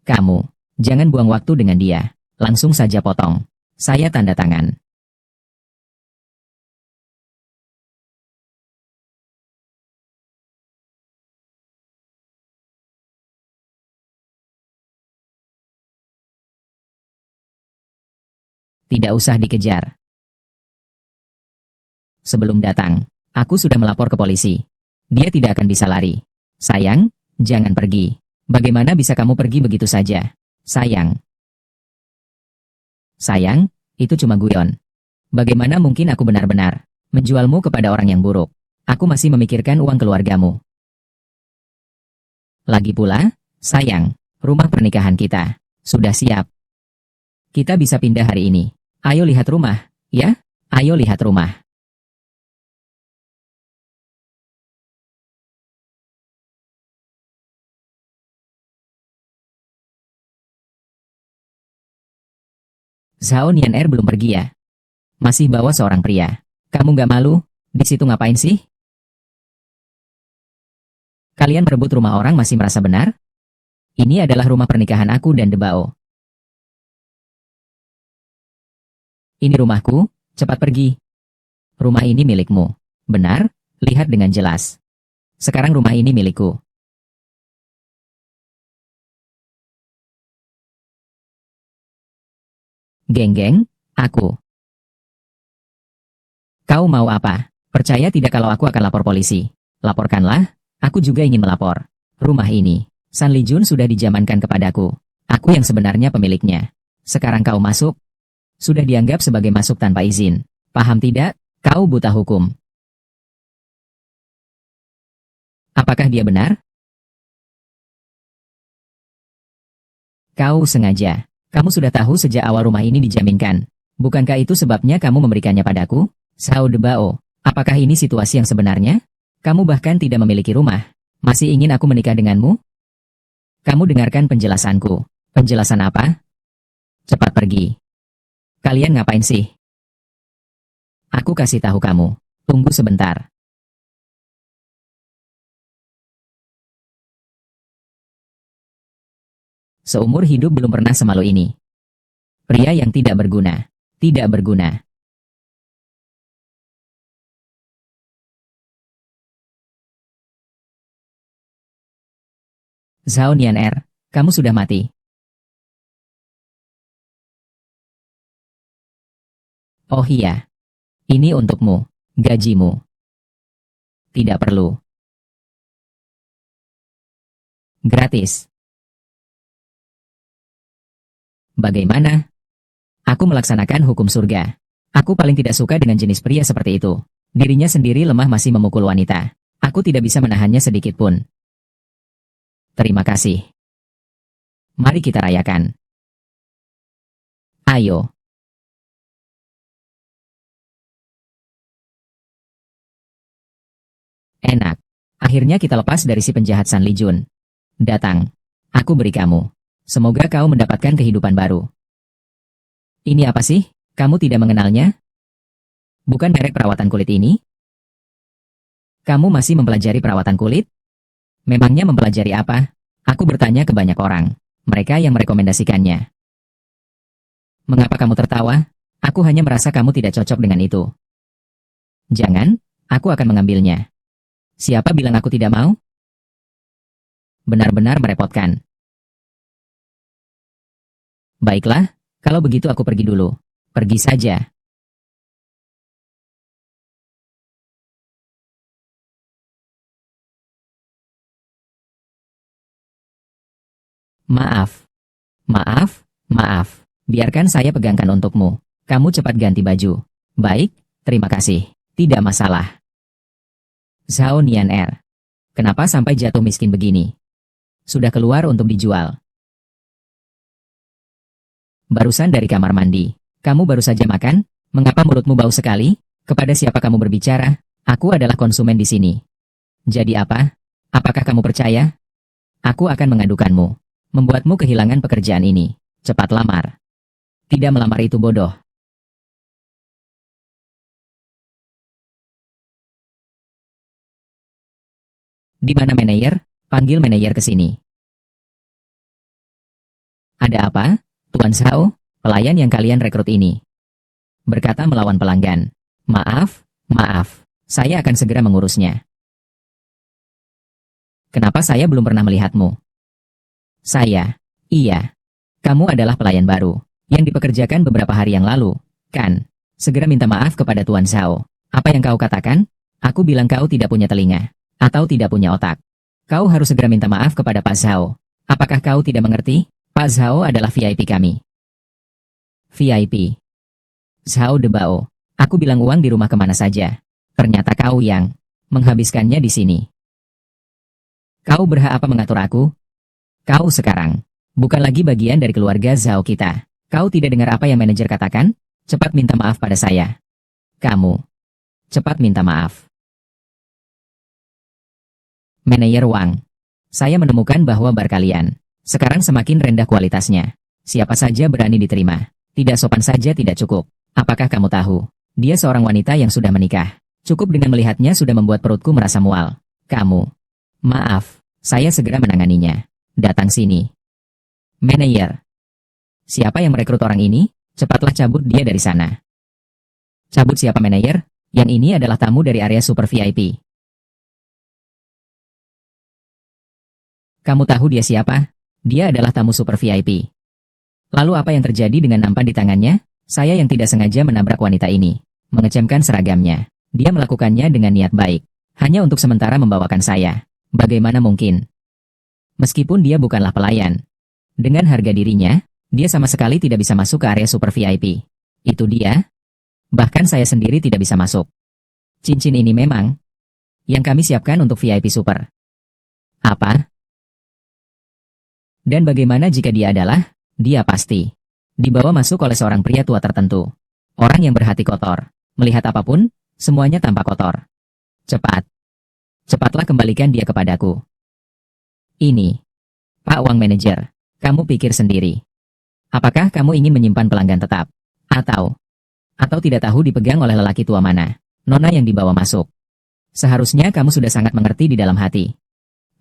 Kamu, jangan buang waktu dengan dia. Langsung saja potong. Saya tanda tangan. Tidak usah dikejar. Sebelum datang, Aku sudah melapor ke polisi. Dia tidak akan bisa lari. Sayang, jangan pergi. Bagaimana bisa kamu pergi begitu saja? Sayang. Sayang, itu cuma guyon. Bagaimana mungkin aku benar-benar menjualmu kepada orang yang buruk? Aku masih memikirkan uang keluargamu. Lagi pula, sayang, rumah pernikahan kita sudah siap. Kita bisa pindah hari ini. Ayo lihat rumah, ya? Ayo lihat rumah. Zhao Nianer belum pergi ya? Masih bawa seorang pria. Kamu nggak malu? Di situ ngapain sih? Kalian merebut rumah orang masih merasa benar? Ini adalah rumah pernikahan aku dan Debao. Ini rumahku, cepat pergi. Rumah ini milikmu. Benar, lihat dengan jelas. Sekarang rumah ini milikku. Geng-geng, aku. Kau mau apa? Percaya tidak kalau aku akan lapor polisi? Laporkanlah, aku juga ingin melapor. Rumah ini, San Li Jun sudah dijamankan kepadaku. Aku yang sebenarnya pemiliknya. Sekarang kau masuk. Sudah dianggap sebagai masuk tanpa izin. Paham tidak? Kau buta hukum. Apakah dia benar? Kau sengaja. Kamu sudah tahu sejak awal rumah ini dijaminkan. Bukankah itu sebabnya kamu memberikannya padaku? Zhao Debao, apakah ini situasi yang sebenarnya? Kamu bahkan tidak memiliki rumah. Masih ingin aku menikah denganmu? Kamu dengarkan penjelasanku. Penjelasan apa? Cepat pergi. Kalian ngapain sih? Aku kasih tahu kamu. Tunggu sebentar. Seumur hidup belum pernah semalu ini. Pria yang tidak berguna. Tidak berguna. Zhao Nianer, kamu sudah mati. Oh iya. Ini untukmu. Gajimu. Tidak perlu. Gratis. Bagaimana? Aku melaksanakan hukum surga. Aku paling tidak suka dengan jenis pria seperti itu. Dirinya sendiri lemah masih memukul wanita. Aku tidak bisa menahannya sedikit pun. Terima kasih. Mari kita rayakan. Ayo. Enak. Akhirnya kita lepas dari si penjahat San Li Jun. Datang. Aku beri kamu. Semoga kau mendapatkan kehidupan baru. Ini apa sih? Kamu tidak mengenalnya? Bukan merek perawatan kulit ini? Kamu masih mempelajari perawatan kulit? Memangnya mempelajari apa? Aku bertanya ke banyak orang. Mereka yang merekomendasikannya. Mengapa kamu tertawa? Aku hanya merasa kamu tidak cocok dengan itu. Jangan, aku akan mengambilnya. Siapa bilang aku tidak mau? Benar-benar merepotkan. Baiklah, kalau begitu aku pergi dulu. Pergi saja. Maaf. Maaf, maaf. Biarkan saya pegangkan untukmu. Kamu cepat ganti baju. Baik, terima kasih. Tidak masalah. Zhao Nianer. Kenapa sampai jatuh miskin begini? Sudah keluar untuk dijual. Barusan dari kamar mandi. Kamu baru saja makan? Mengapa mulutmu bau sekali? Kepada siapa kamu berbicara? Aku adalah konsumen di sini. Jadi apa? Apakah kamu percaya? Aku akan mengadukanmu. Membuatmu kehilangan pekerjaan ini. Cepat lamar. Tidak melamar itu bodoh. Di mana manajer? Panggil manajer ke sini. Ada apa? Tuan Zhao, pelayan yang kalian rekrut ini. Berkata melawan pelanggan. Maaf, maaf. Saya akan segera mengurusnya. Kenapa saya belum pernah melihatmu? Saya. Iya. Kamu adalah pelayan baru. Yang dipekerjakan beberapa hari yang lalu. Kan? Segera minta maaf kepada Tuan Zhao. Apa yang kau katakan? Aku bilang kau tidak punya telinga. Atau tidak punya otak. Kau harus segera minta maaf kepada Pak Zhao. Apakah kau tidak mengerti? Pak Zhao adalah VIP kami. VIP. Zhao Debao. Aku bilang uang di rumah kemana saja. Ternyata kau yang menghabiskannya di sini. Kau berhak apa mengatur aku? Kau sekarang bukan lagi bagian dari keluarga Zhao kita. Kau tidak dengar apa yang manajer katakan? Cepat minta maaf pada saya. Kamu. Cepat minta maaf. Manajer Wang. Saya menemukan bahwa bar kalian sekarang semakin rendah kualitasnya. Siapa saja berani diterima. Tidak sopan saja tidak cukup. Apakah kamu tahu? Dia seorang wanita yang sudah menikah. Cukup dengan melihatnya sudah membuat perutku merasa mual. Kamu. Maaf, saya segera menanganinya. Datang sini. Manajer. Siapa yang merekrut orang ini? Cepatlah cabut dia dari sana. Cabut siapa manajer? Yang ini adalah tamu dari area super VIP. Kamu tahu dia siapa? Dia adalah tamu super VIP. Lalu apa yang terjadi dengan nampan di tangannya? Saya yang tidak sengaja menabrak wanita ini. Mengecamkan seragamnya. Dia melakukannya dengan niat baik. Hanya untuk sementara membawakan saya. Bagaimana mungkin? Meskipun dia bukanlah pelayan. Dengan harga dirinya, dia sama sekali tidak bisa masuk ke area super VIP. Itu dia. Bahkan saya sendiri tidak bisa masuk. Cincin ini memang yang kami siapkan untuk VIP super. Apa? Dan bagaimana jika dia adalah? Dia pasti dibawa masuk oleh seorang pria tua tertentu. Orang yang berhati kotor. Melihat apapun, semuanya tampak kotor. Cepat. Cepatlah kembalikan dia kepadaku. Ini. Pak Wang manajer. Kamu pikir sendiri. Apakah kamu ingin menyimpan pelanggan tetap? Atau tidak tahu dipegang oleh lelaki tua mana? Nona yang dibawa masuk. Seharusnya kamu sudah sangat mengerti di dalam hati.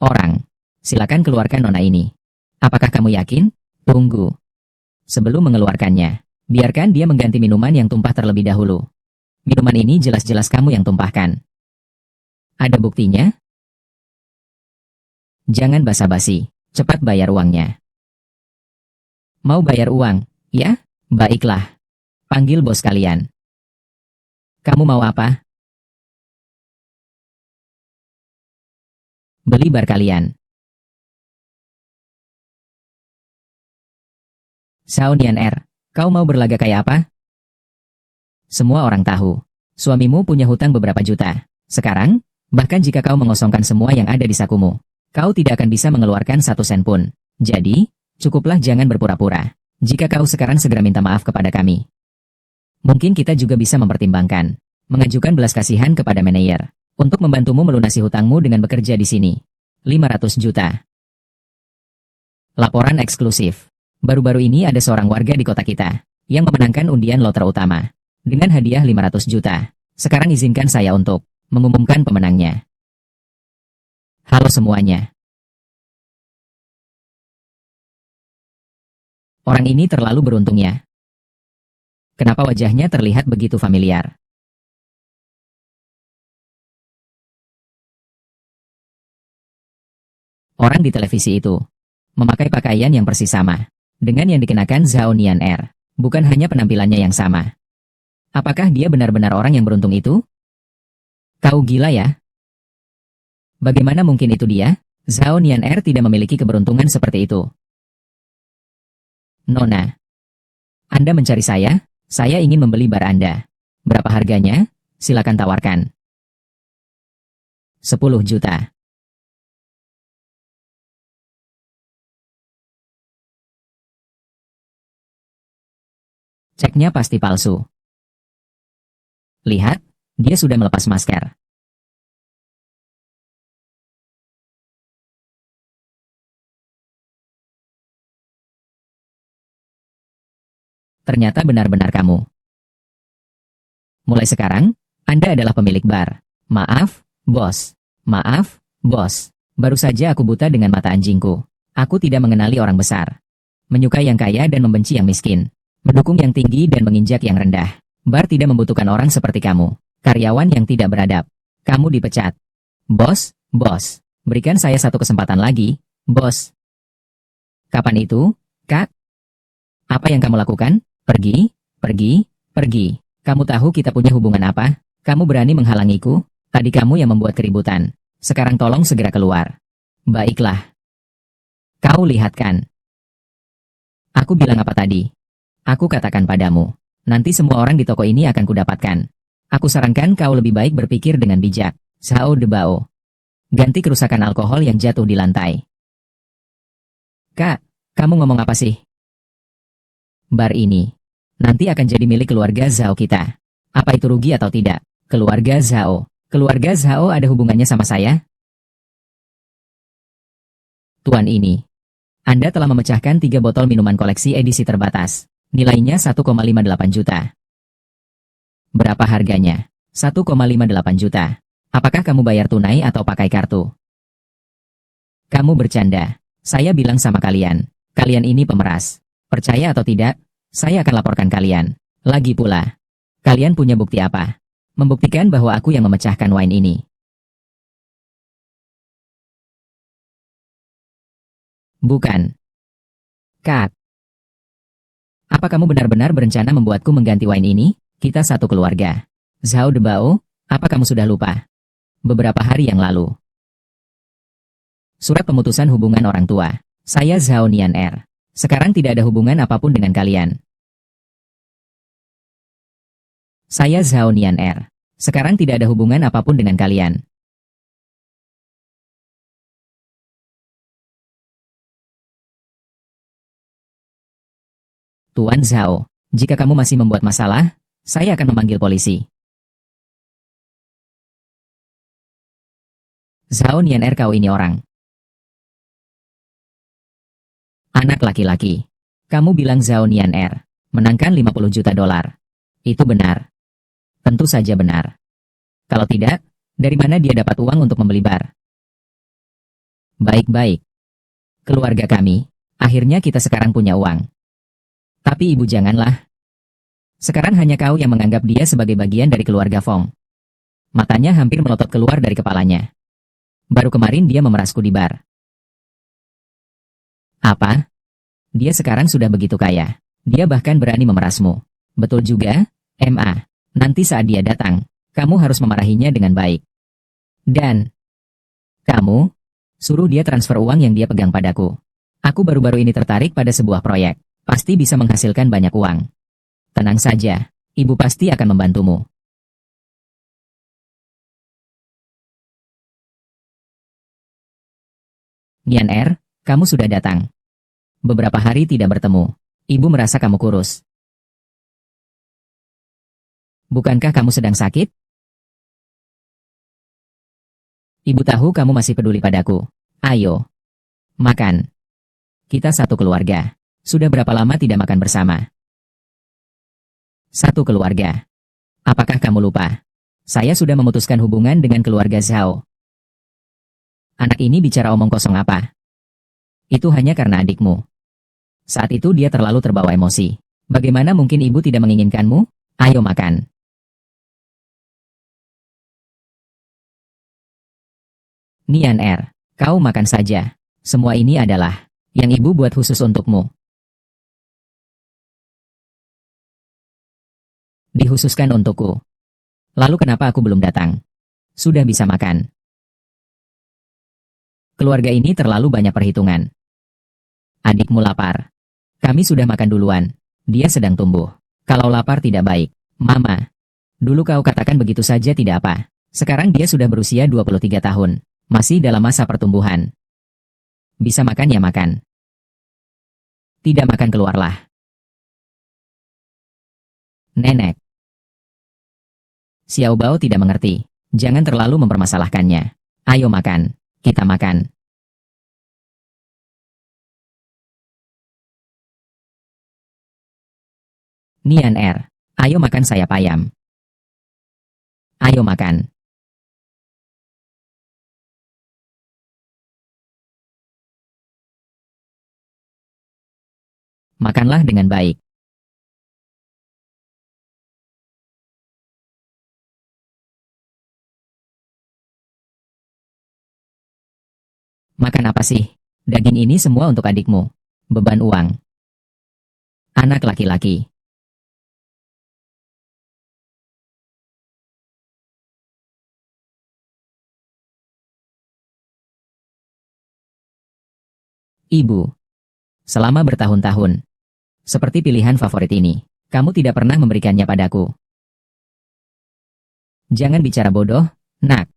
Orang. Silakan keluarkan nona ini. Apakah kamu yakin? Tunggu. Sebelum mengeluarkannya, biarkan dia mengganti minuman yang tumpah terlebih dahulu. Minuman ini jelas-jelas kamu yang tumpahkan. Ada buktinya? Jangan basa-basi. Cepat bayar uangnya. Mau bayar uang? Ya? Baiklah. Panggil bos kalian. Kamu mau apa? Beli bar kalian. Zhao Nianer, kau mau berlagak kayak apa? Semua orang tahu. Suamimu punya hutang beberapa juta. Sekarang, bahkan jika kau mengosongkan semua yang ada di sakumu, kau tidak akan bisa mengeluarkan 1 sen pun. Jadi, cukuplah jangan berpura-pura. Jika kau sekarang segera minta maaf kepada kami. Mungkin kita juga bisa mempertimbangkan mengajukan belas kasihan kepada manajer untuk membantumu melunasi hutangmu dengan bekerja di sini. 500 juta. Laporan eksklusif. Baru-baru ini ada seorang warga di kota kita yang memenangkan undian lotre utama dengan hadiah 500 juta. Sekarang izinkan saya untuk mengumumkan pemenangnya. Halo semuanya. Orang ini terlalu beruntung ya. Kenapa wajahnya terlihat begitu familiar? Orang di televisi itu memakai pakaian yang persis sama dengan yang dikenakan Zhao Nianer. Bukan hanya penampilannya yang sama. Apakah dia benar-benar orang yang beruntung itu? Kau gila ya? Bagaimana mungkin itu dia? Zhao Nianer tidak memiliki keberuntungan seperti itu. Nona. Anda mencari saya? Saya ingin membeli bar Anda. Berapa harganya? Silakan tawarkan. 10 juta. Ceknya pasti palsu. Lihat, dia sudah melepas masker. Ternyata benar-benar kamu. Mulai sekarang, Anda adalah pemilik bar. Maaf, bos. Maaf, bos. Baru saja aku buta dengan mata anjingku. Aku tidak mengenali orang besar. Menyukai yang kaya dan membenci yang miskin. Mendukung yang tinggi dan menginjak yang rendah. Bar tidak membutuhkan orang seperti kamu. Karyawan yang tidak beradab. Kamu dipecat. Bos, bos. Berikan saya 1 kesempatan lagi, bos. Kapan itu, Kak? Apa yang kamu lakukan? Pergi, pergi, pergi. Kamu tahu kita punya hubungan apa? Kamu berani menghalangiku? Tadi kamu yang membuat keributan. Sekarang tolong segera keluar. Baiklah. Kau lihat kan. Aku bilang apa tadi? Aku katakan padamu. Nanti semua orang di toko ini akan kudapatkan. Aku sarankan kau lebih baik berpikir dengan bijak. Zhao Debao. Ganti kerusakan alkohol yang jatuh di lantai. Kak, kamu ngomong apa sih? Bar ini nanti akan jadi milik keluarga Zhao kita. Apa itu rugi atau tidak? Keluarga Zhao. Keluarga Zhao ada hubungannya sama saya? Tuan ini. Anda telah memecahkan 3 botol minuman koleksi edisi terbatas. Nilainya 1,58 juta. Berapa harganya? 1,58 juta. Apakah kamu bayar tunai atau pakai kartu? Kamu bercanda. Saya bilang sama kalian. Kalian ini pemeras. Percaya atau tidak, saya akan laporkan kalian. Lagi pula. Kalian punya bukti apa? Membuktikan bahwa aku yang memecahkan wine ini. Bukan. Kak. Apa kamu benar-benar berencana membuatku mengganti wine ini? Kita satu keluarga. Zhao Debao, apa kamu sudah lupa? Beberapa hari yang lalu. Surat pemutusan hubungan orang tua. Saya Zhao Nianer. Sekarang tidak ada hubungan apapun dengan kalian. Saya Zhao Nianer. Sekarang tidak ada hubungan apapun dengan kalian. Tuan Zhao, jika kamu masih membuat masalah, saya akan memanggil polisi. Zhao Nianer, kau ini orang. Anak laki-laki. Kamu bilang Zhao Nianer menangkan 50 juta dolar. Itu benar. Tentu saja benar. Kalau tidak, dari mana dia dapat uang untuk membeli bar? Baik-baik. Keluarga kami, akhirnya kita sekarang punya uang. Tapi ibu janganlah. Sekarang hanya kau yang menganggap dia sebagai bagian dari keluarga Fong. Matanya hampir melotot keluar dari kepalanya. Baru kemarin dia memerasku di bar. Apa? Dia sekarang sudah begitu kaya. Dia bahkan berani memerasmu. Betul juga, MA. Nanti saat dia datang, kamu harus memarahinya dengan baik. Dan kamu suruh dia transfer uang yang dia pegang padaku. Aku baru-baru ini tertarik pada sebuah proyek. Pasti bisa menghasilkan banyak uang. Tenang saja, ibu pasti akan membantumu. Nianer, kamu sudah datang. Beberapa hari tidak bertemu. Ibu merasa kamu kurus. Bukankah kamu sedang sakit? Ibu tahu kamu masih peduli padaku. Ayo, makan. Kita satu keluarga. Sudah berapa lama tidak makan bersama? Satu keluarga. Apakah kamu lupa? Saya sudah memutuskan hubungan dengan keluarga Zhao. Anak ini bicara omong kosong apa? Itu hanya karena adikmu. Saat itu dia terlalu terbawa emosi. Bagaimana mungkin ibu tidak menginginkanmu? Ayo makan. Nianer, kau makan saja. Semua ini adalah yang ibu buat khusus untukmu. Dikhususkan untukku. Lalu kenapa aku belum datang? Sudah bisa makan. Keluarga ini terlalu banyak perhitungan. Adikmu lapar. Kami sudah makan duluan. Dia sedang tumbuh. Kalau lapar tidak baik. Mama. Dulu kau katakan begitu saja tidak apa. Sekarang dia sudah berusia 23 tahun. Masih dalam masa pertumbuhan. Bisa makan ya makan. Tidak makan keluarlah. Nenek. Xiao Bao tidak mengerti. Jangan terlalu mempermasalahkannya. Ayo makan. Kita makan. Nianer. Ayo makan sayap ayam. Ayo makan. Makanlah dengan baik. Makan apa sih? Daging ini semua untuk adikmu. Beban uang. Anak laki-laki. Ibu. Selama bertahun-tahun. Seperti pilihan favorit ini. Kamu tidak pernah memberikannya padaku. Jangan bicara bodoh, nak.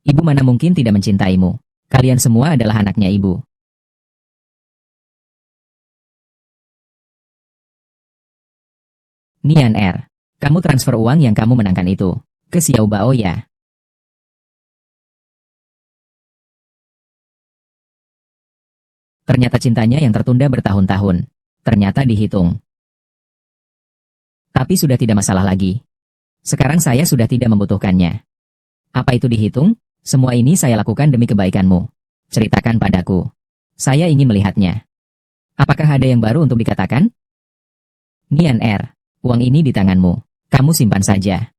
Ibu mana mungkin tidak mencintaimu. Kalian semua adalah anaknya ibu. Nian Er. Kamu transfer uang yang kamu menangkan itu ke Xiao Bao ya? Ternyata cintanya yang tertunda bertahun-tahun. Ternyata dihitung. Tapi sudah tidak masalah lagi. Sekarang saya sudah tidak membutuhkannya. Apa itu dihitung? Semua ini saya lakukan demi kebaikanmu. Ceritakan padaku. Saya ingin melihatnya. Apakah ada yang baru untuk dikatakan? Nian Er, uang ini di tanganmu. Kamu simpan saja.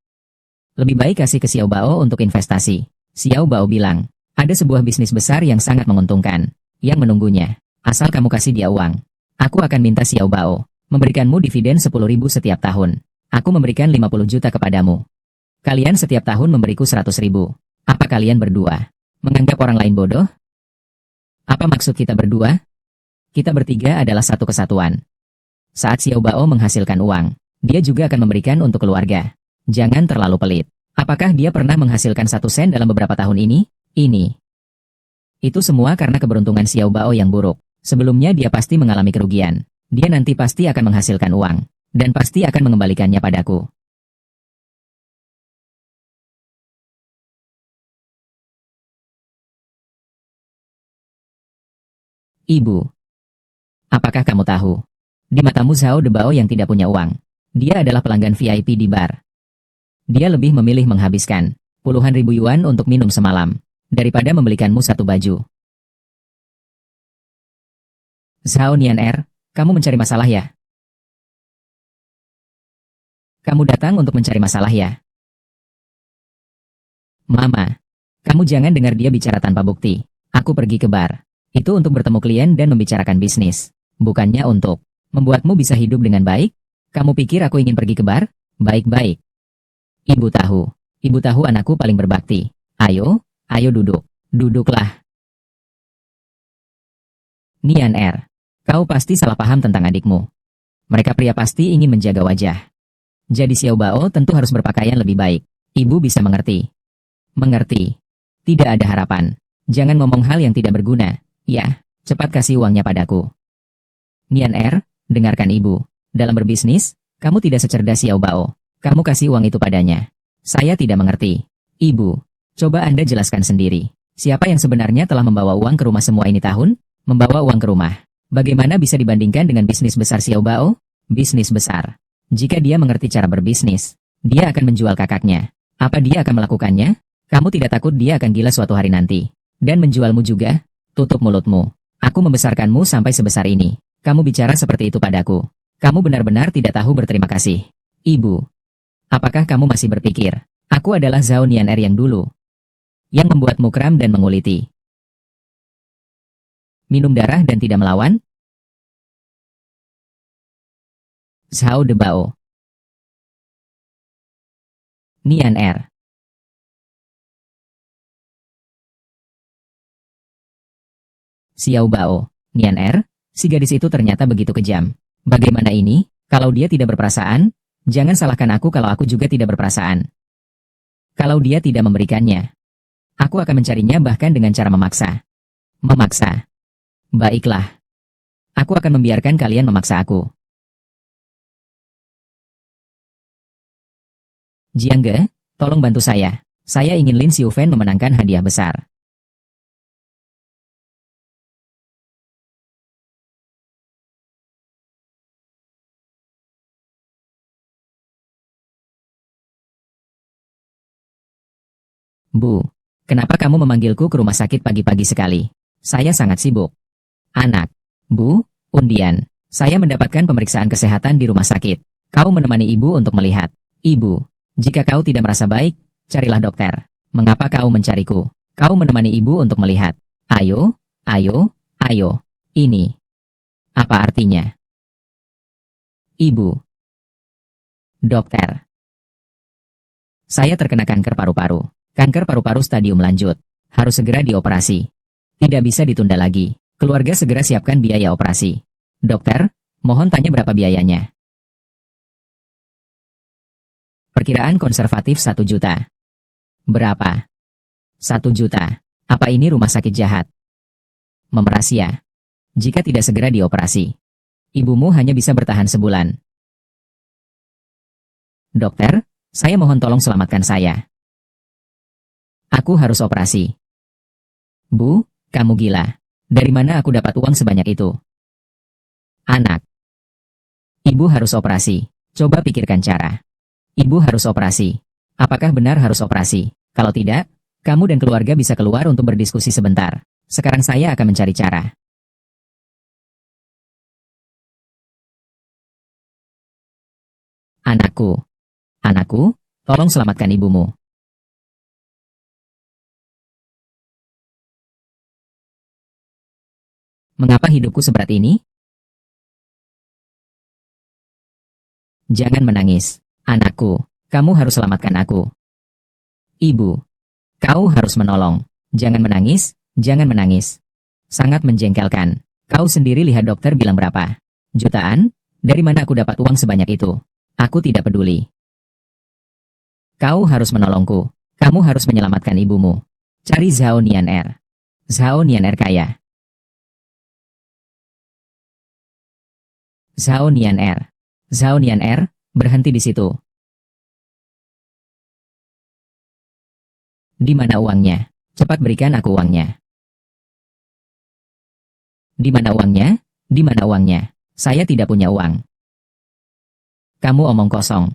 Lebih baik kasih ke Xiao Bao untuk investasi. Xiao Bao bilang, ada sebuah bisnis besar yang sangat menguntungkan, yang menunggunya. Asal kamu kasih dia uang. Aku akan minta Xiao Bao memberikanmu dividen 10.000 setiap tahun. Aku memberikan 50 juta kepadamu. Kalian setiap tahun memberiku 100.000. Apa kalian berdua menganggap orang lain bodoh? Apa maksud kita berdua? Kita bertiga adalah satu kesatuan. Saat Xiao Bao menghasilkan uang, dia juga akan memberikan untuk keluarga. Jangan terlalu pelit. Apakah dia pernah menghasilkan 1 sen dalam beberapa tahun ini? Ini. Itu semua karena keberuntungan Xiao Bao yang buruk. Sebelumnya dia pasti mengalami kerugian. Dia nanti pasti akan menghasilkan uang. Dan pasti akan mengembalikannya padaku. Ibu. Apakah kamu tahu? Di matamu Zhao Debao yang tidak punya uang. Dia adalah pelanggan VIP di bar. Dia lebih memilih menghabiskan puluhan ribu yuan untuk minum semalam, daripada membelikanmu satu baju. Zhao Nian Er, kamu mencari masalah ya? Kamu datang untuk mencari masalah ya? Mama, kamu jangan dengar dia bicara tanpa bukti. Aku pergi ke bar. Itu untuk bertemu klien dan membicarakan bisnis. Bukannya untuk membuatmu bisa hidup dengan baik. Kamu pikir aku ingin pergi ke bar? Baik-baik. Ibu tahu. Ibu tahu anakku paling berbakti. Ayo, ayo duduk. Duduklah. Nian Er, kau pasti salah paham tentang adikmu. Mereka pria pasti ingin menjaga wajah. Jadi Xiao Bao tentu harus berpakaian lebih baik. Ibu bisa mengerti. Mengerti. Tidak ada harapan. Jangan ngomong hal yang tidak berguna. Ya, cepat kasih uangnya padaku. Nian Er, dengarkan ibu. Dalam berbisnis, kamu tidak secerdas Xiao Bao. Kamu kasih uang itu padanya. Saya tidak mengerti. Ibu, coba Anda jelaskan sendiri. Siapa yang sebenarnya telah membawa uang ke rumah semua ini tahun? Membawa uang ke rumah. Bagaimana bisa dibandingkan dengan bisnis besar Xiao Bao? Bisnis besar. Jika dia mengerti cara berbisnis, dia akan menjual kakaknya. Apa dia akan melakukannya? Kamu tidak takut dia akan gila suatu hari nanti? Dan menjualmu juga? Tutup mulutmu. Aku membesarkanmu sampai sebesar ini. Kamu bicara seperti itu padaku. Kamu benar-benar tidak tahu berterima kasih. Ibu. Apakah kamu masih berpikir, aku adalah Zhao Nian Er yang dulu? Yang membuatmu kram dan menguliti. Minum darah dan tidak melawan? Zhao Debao. Nian Er. Xiao Bao. Nian Er, si gadis itu ternyata begitu kejam. Bagaimana ini, kalau dia tidak berperasaan? Jangan salahkan aku kalau aku juga tidak berperasaan. Kalau dia tidak memberikannya, aku akan mencarinya bahkan dengan cara memaksa. Memaksa. Baiklah. Aku akan membiarkan kalian memaksa aku. Jiangge, tolong bantu saya. Saya ingin Lin Xiufen memenangkan hadiah besar. Bu, kenapa kamu memanggilku ke rumah sakit pagi-pagi sekali? Saya sangat sibuk. Anak. Bu, undian. Saya mendapatkan pemeriksaan kesehatan di rumah sakit. Kau menemani ibu untuk melihat. Ibu, jika kau tidak merasa baik, carilah dokter. Mengapa kau mencariku? Kau menemani ibu untuk melihat. Ayo, ayo, ayo. Ini. Apa artinya? Ibu. Dokter. Saya terkena kanker paru-paru. Kanker paru-paru stadium lanjut. Harus segera dioperasi. Tidak bisa ditunda lagi. Keluarga segera siapkan biaya operasi. Dokter, mohon tanya berapa biayanya. Perkiraan konservatif 1 juta. Berapa? 1 juta. Apa ini rumah sakit jahat? Memeras ya. Jika tidak segera dioperasi, ibumu hanya bisa bertahan sebulan. Dokter, saya mohon tolong selamatkan saya. Aku harus operasi. Bu, kamu gila. Dari mana aku dapat uang sebanyak itu? Anak. Ibu harus operasi. Coba pikirkan cara. Ibu harus operasi. Apakah benar harus operasi? Kalau tidak, kamu dan keluarga bisa keluar untuk berdiskusi sebentar. Sekarang saya akan mencari cara. Anakku. Anakku, tolong selamatkan ibumu. Mengapa hidupku seberat ini? Jangan menangis. Anakku, kamu harus selamatkan aku. Ibu, kau harus menolong. Jangan menangis, jangan menangis. Sangat menjengkelkan. Kau sendiri lihat dokter bilang berapa? Jutaan? Dari mana aku dapat uang sebanyak itu? Aku tidak peduli. Kau harus menolongku. Kamu harus menyelamatkan ibumu. Cari Zhao Nianer. Zhao Nianer kaya. Zhao Nianer. Zhao Nianer, berhenti di situ. Di mana uangnya? Cepat berikan aku uangnya. Di mana uangnya? Di mana uangnya? Saya tidak punya uang. Kamu omong kosong.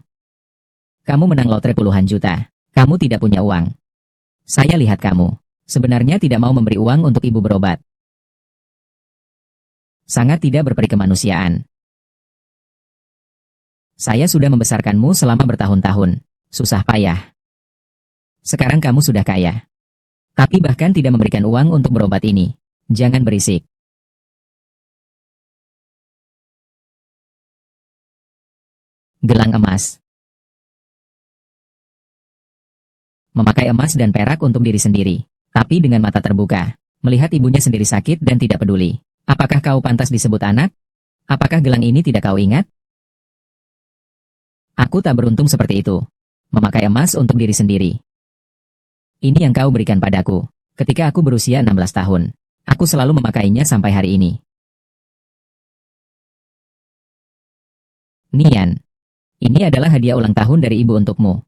Kamu menang lotre puluhan juta. Kamu tidak punya uang. Saya lihat kamu. Sebenarnya tidak mau memberi uang untuk ibu berobat. Sangat tidak berperi kemanusiaan. Saya sudah membesarkanmu selama bertahun-tahun. Susah payah. Sekarang kamu sudah kaya. Tapi bahkan tidak memberikan uang untuk berobat ini. Jangan berisik. Gelang emas. Memakai emas dan perak untuk diri sendiri. Tapi dengan mata terbuka. Melihat ibunya sendiri sakit dan tidak peduli. Apakah kau pantas disebut anak? Apakah gelang ini tidak kau ingat? Aku tak beruntung seperti itu. Memakai emas untuk diri sendiri. Ini yang kau berikan padaku. Ketika aku berusia 16 tahun. Aku selalu memakainya sampai hari ini. Nian. Ini adalah hadiah ulang tahun dari ibu untukmu.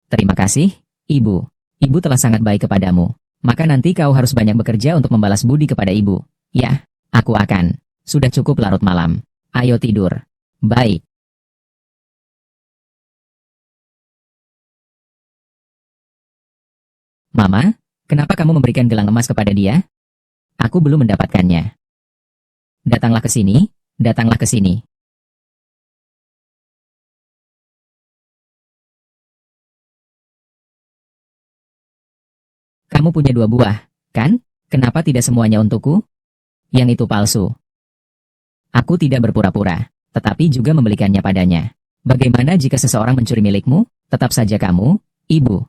Terima kasih, ibu. Ibu telah sangat baik kepadamu. Maka nanti kau harus banyak bekerja untuk membalas budi kepada ibu. Ya, aku akan. Sudah cukup larut malam. Ayo tidur. Baik. Mama, kenapa kamu memberikan gelang emas kepada dia? Aku belum mendapatkannya. Datanglah ke sini, datanglah ke sini. Kamu punya 2 buah, kan? Kenapa tidak semuanya untukku? Yang itu palsu. Aku tidak berpura-pura, tetapi juga membelikannya padanya. Bagaimana jika seseorang mencuri milikmu? Tetap saja kamu, ibu.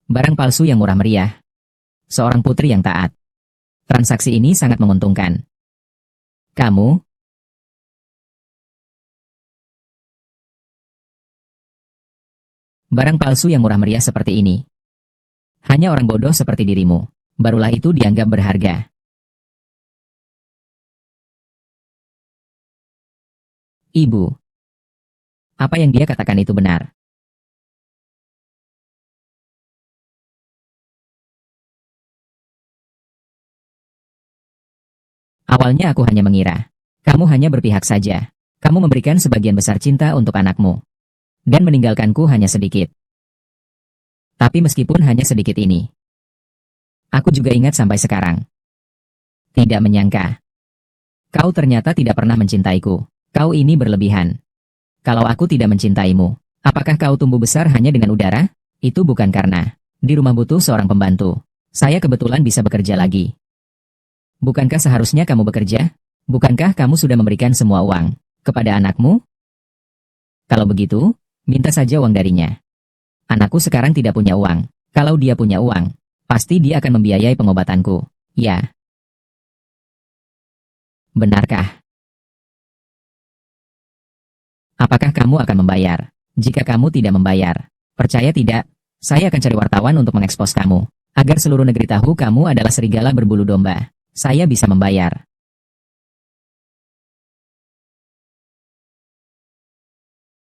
Barang palsu yang murah meriah. Seorang putri yang taat. Transaksi ini sangat menguntungkan. Kamu, barang palsu yang murah meriah seperti ini. Hanya orang bodoh seperti dirimu. Barulah itu dianggap berharga. Ibu. Apa yang dia katakan itu benar. Awalnya aku hanya mengira. Kamu hanya berpihak saja. Kamu memberikan sebagian besar cinta untuk anakmu. Dan meninggalkanku hanya sedikit. Tapi meskipun hanya sedikit ini. Aku juga ingat sampai sekarang. Tidak menyangka. Kau ternyata tidak pernah mencintaiku. Kau ini berlebihan. Kalau aku tidak mencintaimu, apakah kau tumbuh besar hanya dengan udara? Itu bukan karena di rumah butuh seorang pembantu. Saya kebetulan bisa bekerja lagi. Bukankah seharusnya kamu bekerja? Bukankah kamu sudah memberikan semua uang kepada anakmu? Kalau begitu, minta saja uang darinya. Anakku sekarang tidak punya uang. Kalau dia punya uang, pasti dia akan membiayai pengobatanku. Ya, Benarkah? Apakah kamu akan membayar? Jika kamu tidak membayar, percaya tidak, saya akan cari wartawan untuk mengekspos kamu. Agar seluruh negeri tahu kamu adalah serigala berbulu domba. Saya bisa membayar.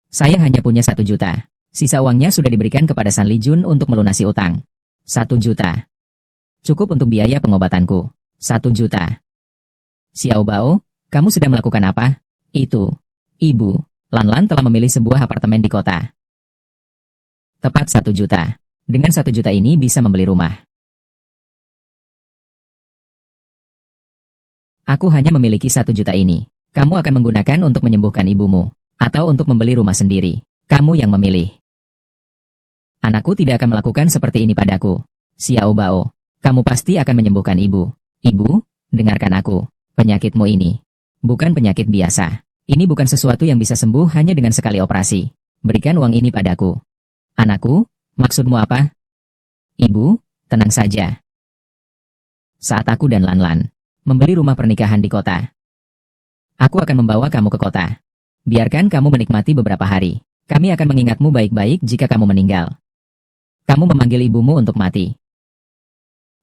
Saya hanya punya 1 juta. Sisa uangnya sudah diberikan kepada San Lijun untuk melunasi utang. 1 juta. Cukup untuk biaya pengobatanku. 1 juta. Xiao Bao, kamu sedang melakukan apa? Itu. Ibu, Lan telah memilih sebuah apartemen di kota. Tepat 1 juta. Dengan 1 juta ini bisa membeli rumah. Aku hanya memiliki 1 juta ini. Kamu akan menggunakan untuk menyembuhkan ibumu. Atau untuk membeli rumah sendiri. Kamu yang memilih. Anakku tidak akan melakukan seperti ini padaku. Xiao Bao, kamu pasti akan menyembuhkan ibu. Ibu, dengarkan aku. Penyakitmu ini bukan penyakit biasa. Ini bukan sesuatu yang bisa sembuh hanya dengan sekali operasi. Berikan uang ini padaku. Anakku, maksudmu apa? Ibu, tenang saja. Saat aku dan Lan membeli rumah pernikahan di kota, aku akan membawa kamu ke kota. Biarkan kamu menikmati beberapa hari. Kami akan mengingatmu baik-baik jika kamu meninggal. Kamu memanggil ibumu untuk mati.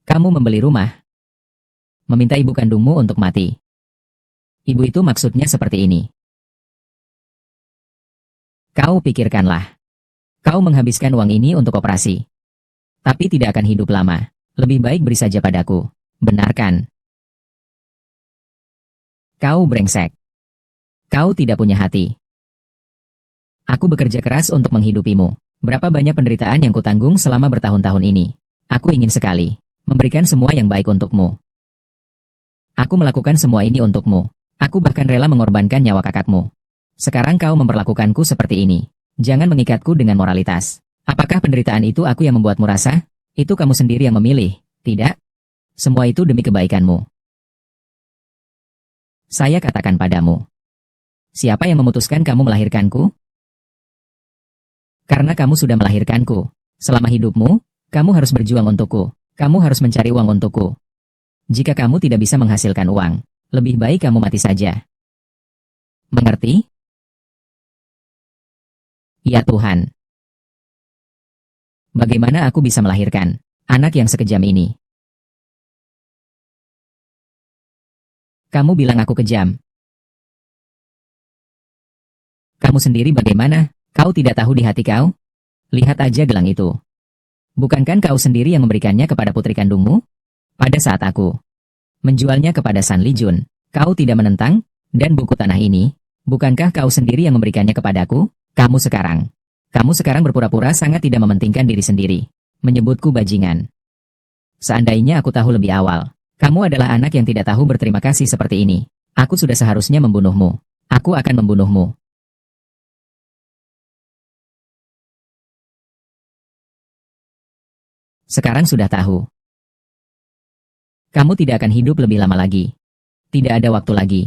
Kamu membeli rumah. Meminta ibu kandungmu untuk mati. Ibu itu maksudnya seperti ini. Kau pikirkanlah. Kau menghabiskan uang ini untuk operasi. Tapi tidak akan hidup lama. Lebih baik beri saja padaku. Benarkan? Kau brengsek. Kau tidak punya hati. Aku bekerja keras untuk menghidupimu. Berapa banyak penderitaan yang kutanggung selama bertahun-tahun ini. Aku ingin sekali memberikan semua yang baik untukmu. Aku melakukan semua ini untukmu. Aku bahkan rela mengorbankan nyawa kakakmu. Sekarang kau memperlakukanku seperti ini. Jangan mengikatku dengan moralitas. Apakah penderitaan itu aku yang membuatmu rasa? Itu kamu sendiri yang memilih, tidak? Semua itu demi kebaikanmu. Saya katakan padamu. Siapa yang memutuskan kamu melahirkanku? Karena kamu sudah melahirkanku. Selama hidupmu, kamu harus berjuang untukku. Kamu harus mencari uang untukku. Jika kamu tidak bisa menghasilkan uang, lebih baik kamu mati saja. Mengerti? Ya Tuhan. Bagaimana aku bisa melahirkan anak yang sekejam ini? Kamu bilang aku kejam. Kamu sendiri bagaimana? Kau tidak tahu di hati kau? Lihat aja gelang itu. Bukankah kau sendiri yang memberikannya kepada putri kandungmu? Pada saat aku menjualnya kepada San Lijun, kau tidak menentang? Dan buku tanah ini, bukankah kau sendiri yang memberikannya kepadaku? Kamu sekarang berpura-pura sangat tidak mementingkan diri sendiri. Menyebutku bajingan. Seandainya aku tahu lebih awal, kamu adalah anak yang tidak tahu berterima kasih seperti ini. Aku sudah seharusnya membunuhmu. Aku akan membunuhmu. Sekarang sudah tahu. Kamu tidak akan hidup lebih lama lagi. Tidak ada waktu lagi.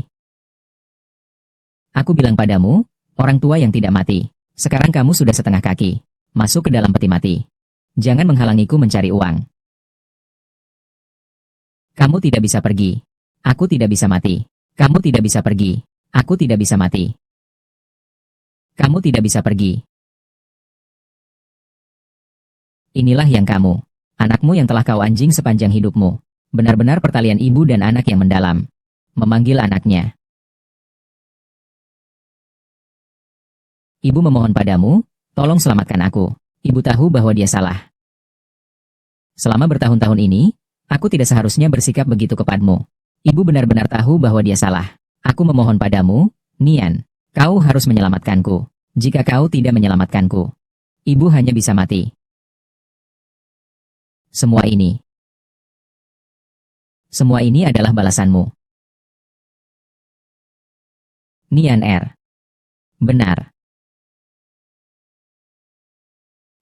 Aku bilang padamu, orang tua yang tidak mati. Sekarang kamu sudah setengah kaki. Masuk ke dalam peti mati. Jangan menghalangiku mencari uang. Kamu tidak bisa pergi. Aku tidak bisa mati. Kamu tidak bisa pergi. Aku tidak bisa mati. Kamu tidak bisa pergi. Inilah yang kamu. Anakmu yang telah kau anjing sepanjang hidupmu. Benar-benar pertalian ibu dan anak yang mendalam. Memanggil anaknya. Ibu memohon padamu, tolong selamatkan aku. Ibu tahu bahwa dia salah. Selama bertahun-tahun ini, aku tidak seharusnya bersikap begitu kepadamu. Ibu benar-benar tahu bahwa dia salah. Aku memohon padamu, Nian, kau harus menyelamatkanku. Jika kau tidak menyelamatkanku, ibu hanya bisa mati. Semua ini adalah balasanmu. Nian R. Benar.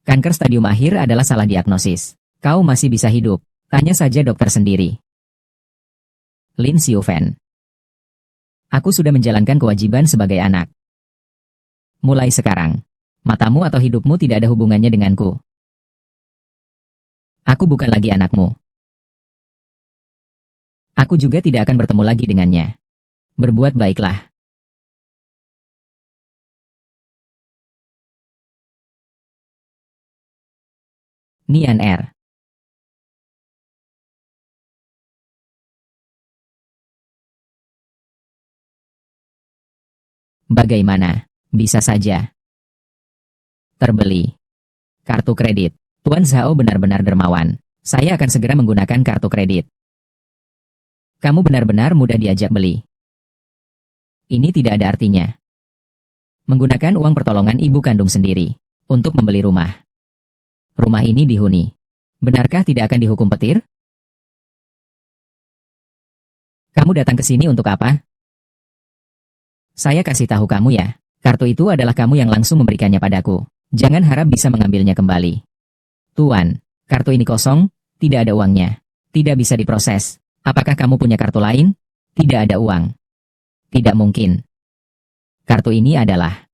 Kanker stadium akhir adalah salah diagnosis. Kau masih bisa hidup. Tanya saja dokter sendiri. Lin Xiufen. Aku sudah menjalankan kewajiban sebagai anak. Mulai sekarang, matamu atau hidupmu tidak ada hubungannya denganku. Aku bukan lagi anakmu. Aku juga tidak akan bertemu lagi dengannya. Berbuat baiklah. Nian Er. Bagaimana? Bisa saja. Terbeli. Kartu kredit. Tuan Zhao benar-benar dermawan. Saya akan segera menggunakan kartu kredit. Kamu benar-benar mudah diajak beli. Ini tidak ada artinya. Menggunakan uang pertolongan ibu kandung sendiri untuk membeli rumah. Rumah ini dihuni. Benarkah tidak akan dihukum petir? Kamu datang ke sini untuk apa? Saya kasih tahu kamu ya. Kartu itu adalah kamu yang langsung memberikannya padaku. Jangan harap bisa mengambilnya kembali. Tuan, kartu ini kosong, tidak ada uangnya. Tidak bisa diproses. Apakah kamu punya kartu lain? Tidak ada uang. Tidak mungkin. Kartu ini adalah...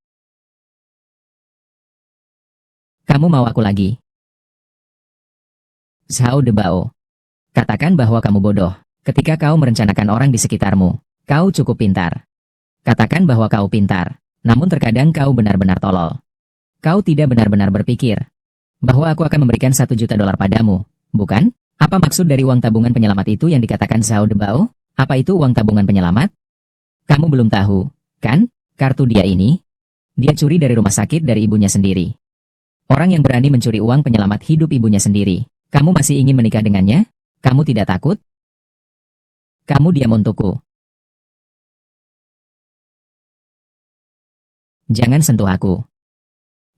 Kamu mau aku lagi? Zhao Debao. Katakan bahwa kamu bodoh. Ketika kau merencanakan orang di sekitarmu, kau cukup pintar. Katakan bahwa kau pintar, namun terkadang kau benar-benar tolol. Kau tidak benar-benar berpikir bahwa aku akan memberikan $1 juta padamu, bukan? Apa maksud dari uang tabungan penyelamat itu yang dikatakan Zhao Debao? Apa itu uang tabungan penyelamat? Kamu belum tahu, kan? Kartu dia ini, dia curi dari rumah sakit dari ibunya sendiri. Orang yang berani mencuri uang penyelamat hidup ibunya sendiri. Kamu masih ingin menikah dengannya? Kamu tidak takut? Kamu diam untukku. Jangan sentuh aku.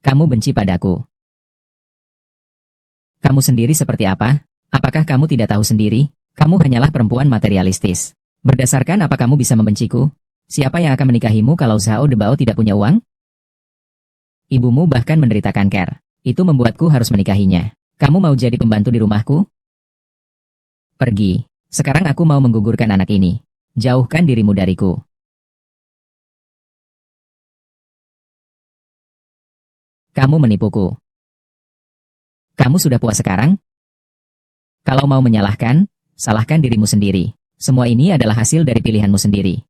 Kamu benci padaku. Kamu sendiri seperti apa? Apakah kamu tidak tahu sendiri? Kamu hanyalah perempuan materialistis. Berdasarkan apa kamu bisa membenciku? Siapa yang akan menikahimu kalau Zhao Debao tidak punya uang? Ibumu bahkan menderita kanker. Itu membuatku harus menikahinya. Kamu mau jadi pembantu di rumahku? Pergi. Sekarang aku mau menggugurkan anak ini. Jauhkan dirimu dariku. Kamu menipuku. Kamu sudah puas sekarang? Kalau mau menyalahkan, salahkan dirimu sendiri. Semua ini adalah hasil dari pilihanmu sendiri.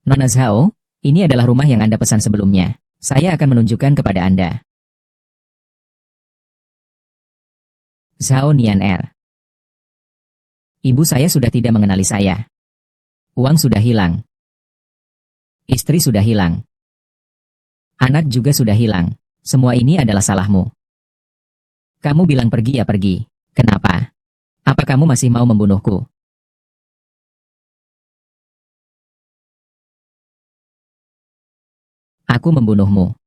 Nona Zhao, ini adalah rumah yang Anda pesan sebelumnya. Saya akan menunjukkan kepada Anda. Zhao Nian Er. Ibu saya sudah tidak mengenali saya. Uang sudah hilang. Istri sudah hilang. Anak juga sudah hilang. Semua ini adalah salahmu. Kamu bilang pergi ya pergi. Kenapa? Apa kamu masih mau membunuhku? Aku membunuhmu.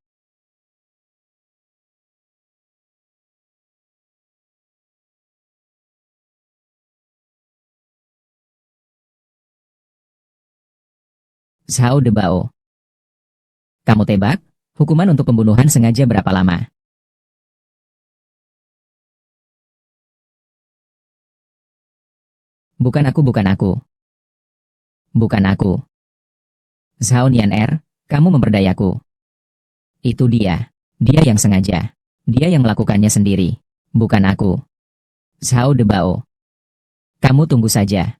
Zhao Debao. Kamu tebak? Hukuman untuk pembunuhan sengaja berapa lama? Bukan aku, bukan aku. Bukan aku. Zhao Nian Er, kamu memperdayaku. Itu dia. Dia yang sengaja. Dia yang melakukannya sendiri. Bukan aku. Zhao Debao. Kamu tunggu saja.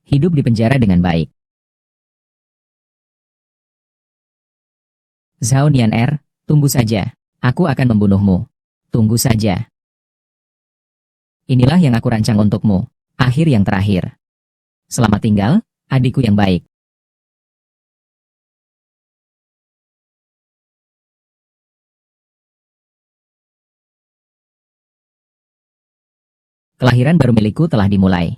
Hidup di penjara dengan baik. Zhao Nian Er, tunggu saja. Aku akan membunuhmu. Tunggu saja. Inilah yang aku rancang untukmu. Akhir yang terakhir. Selamat tinggal, adikku yang baik. Kelahiran baru milikku telah dimulai.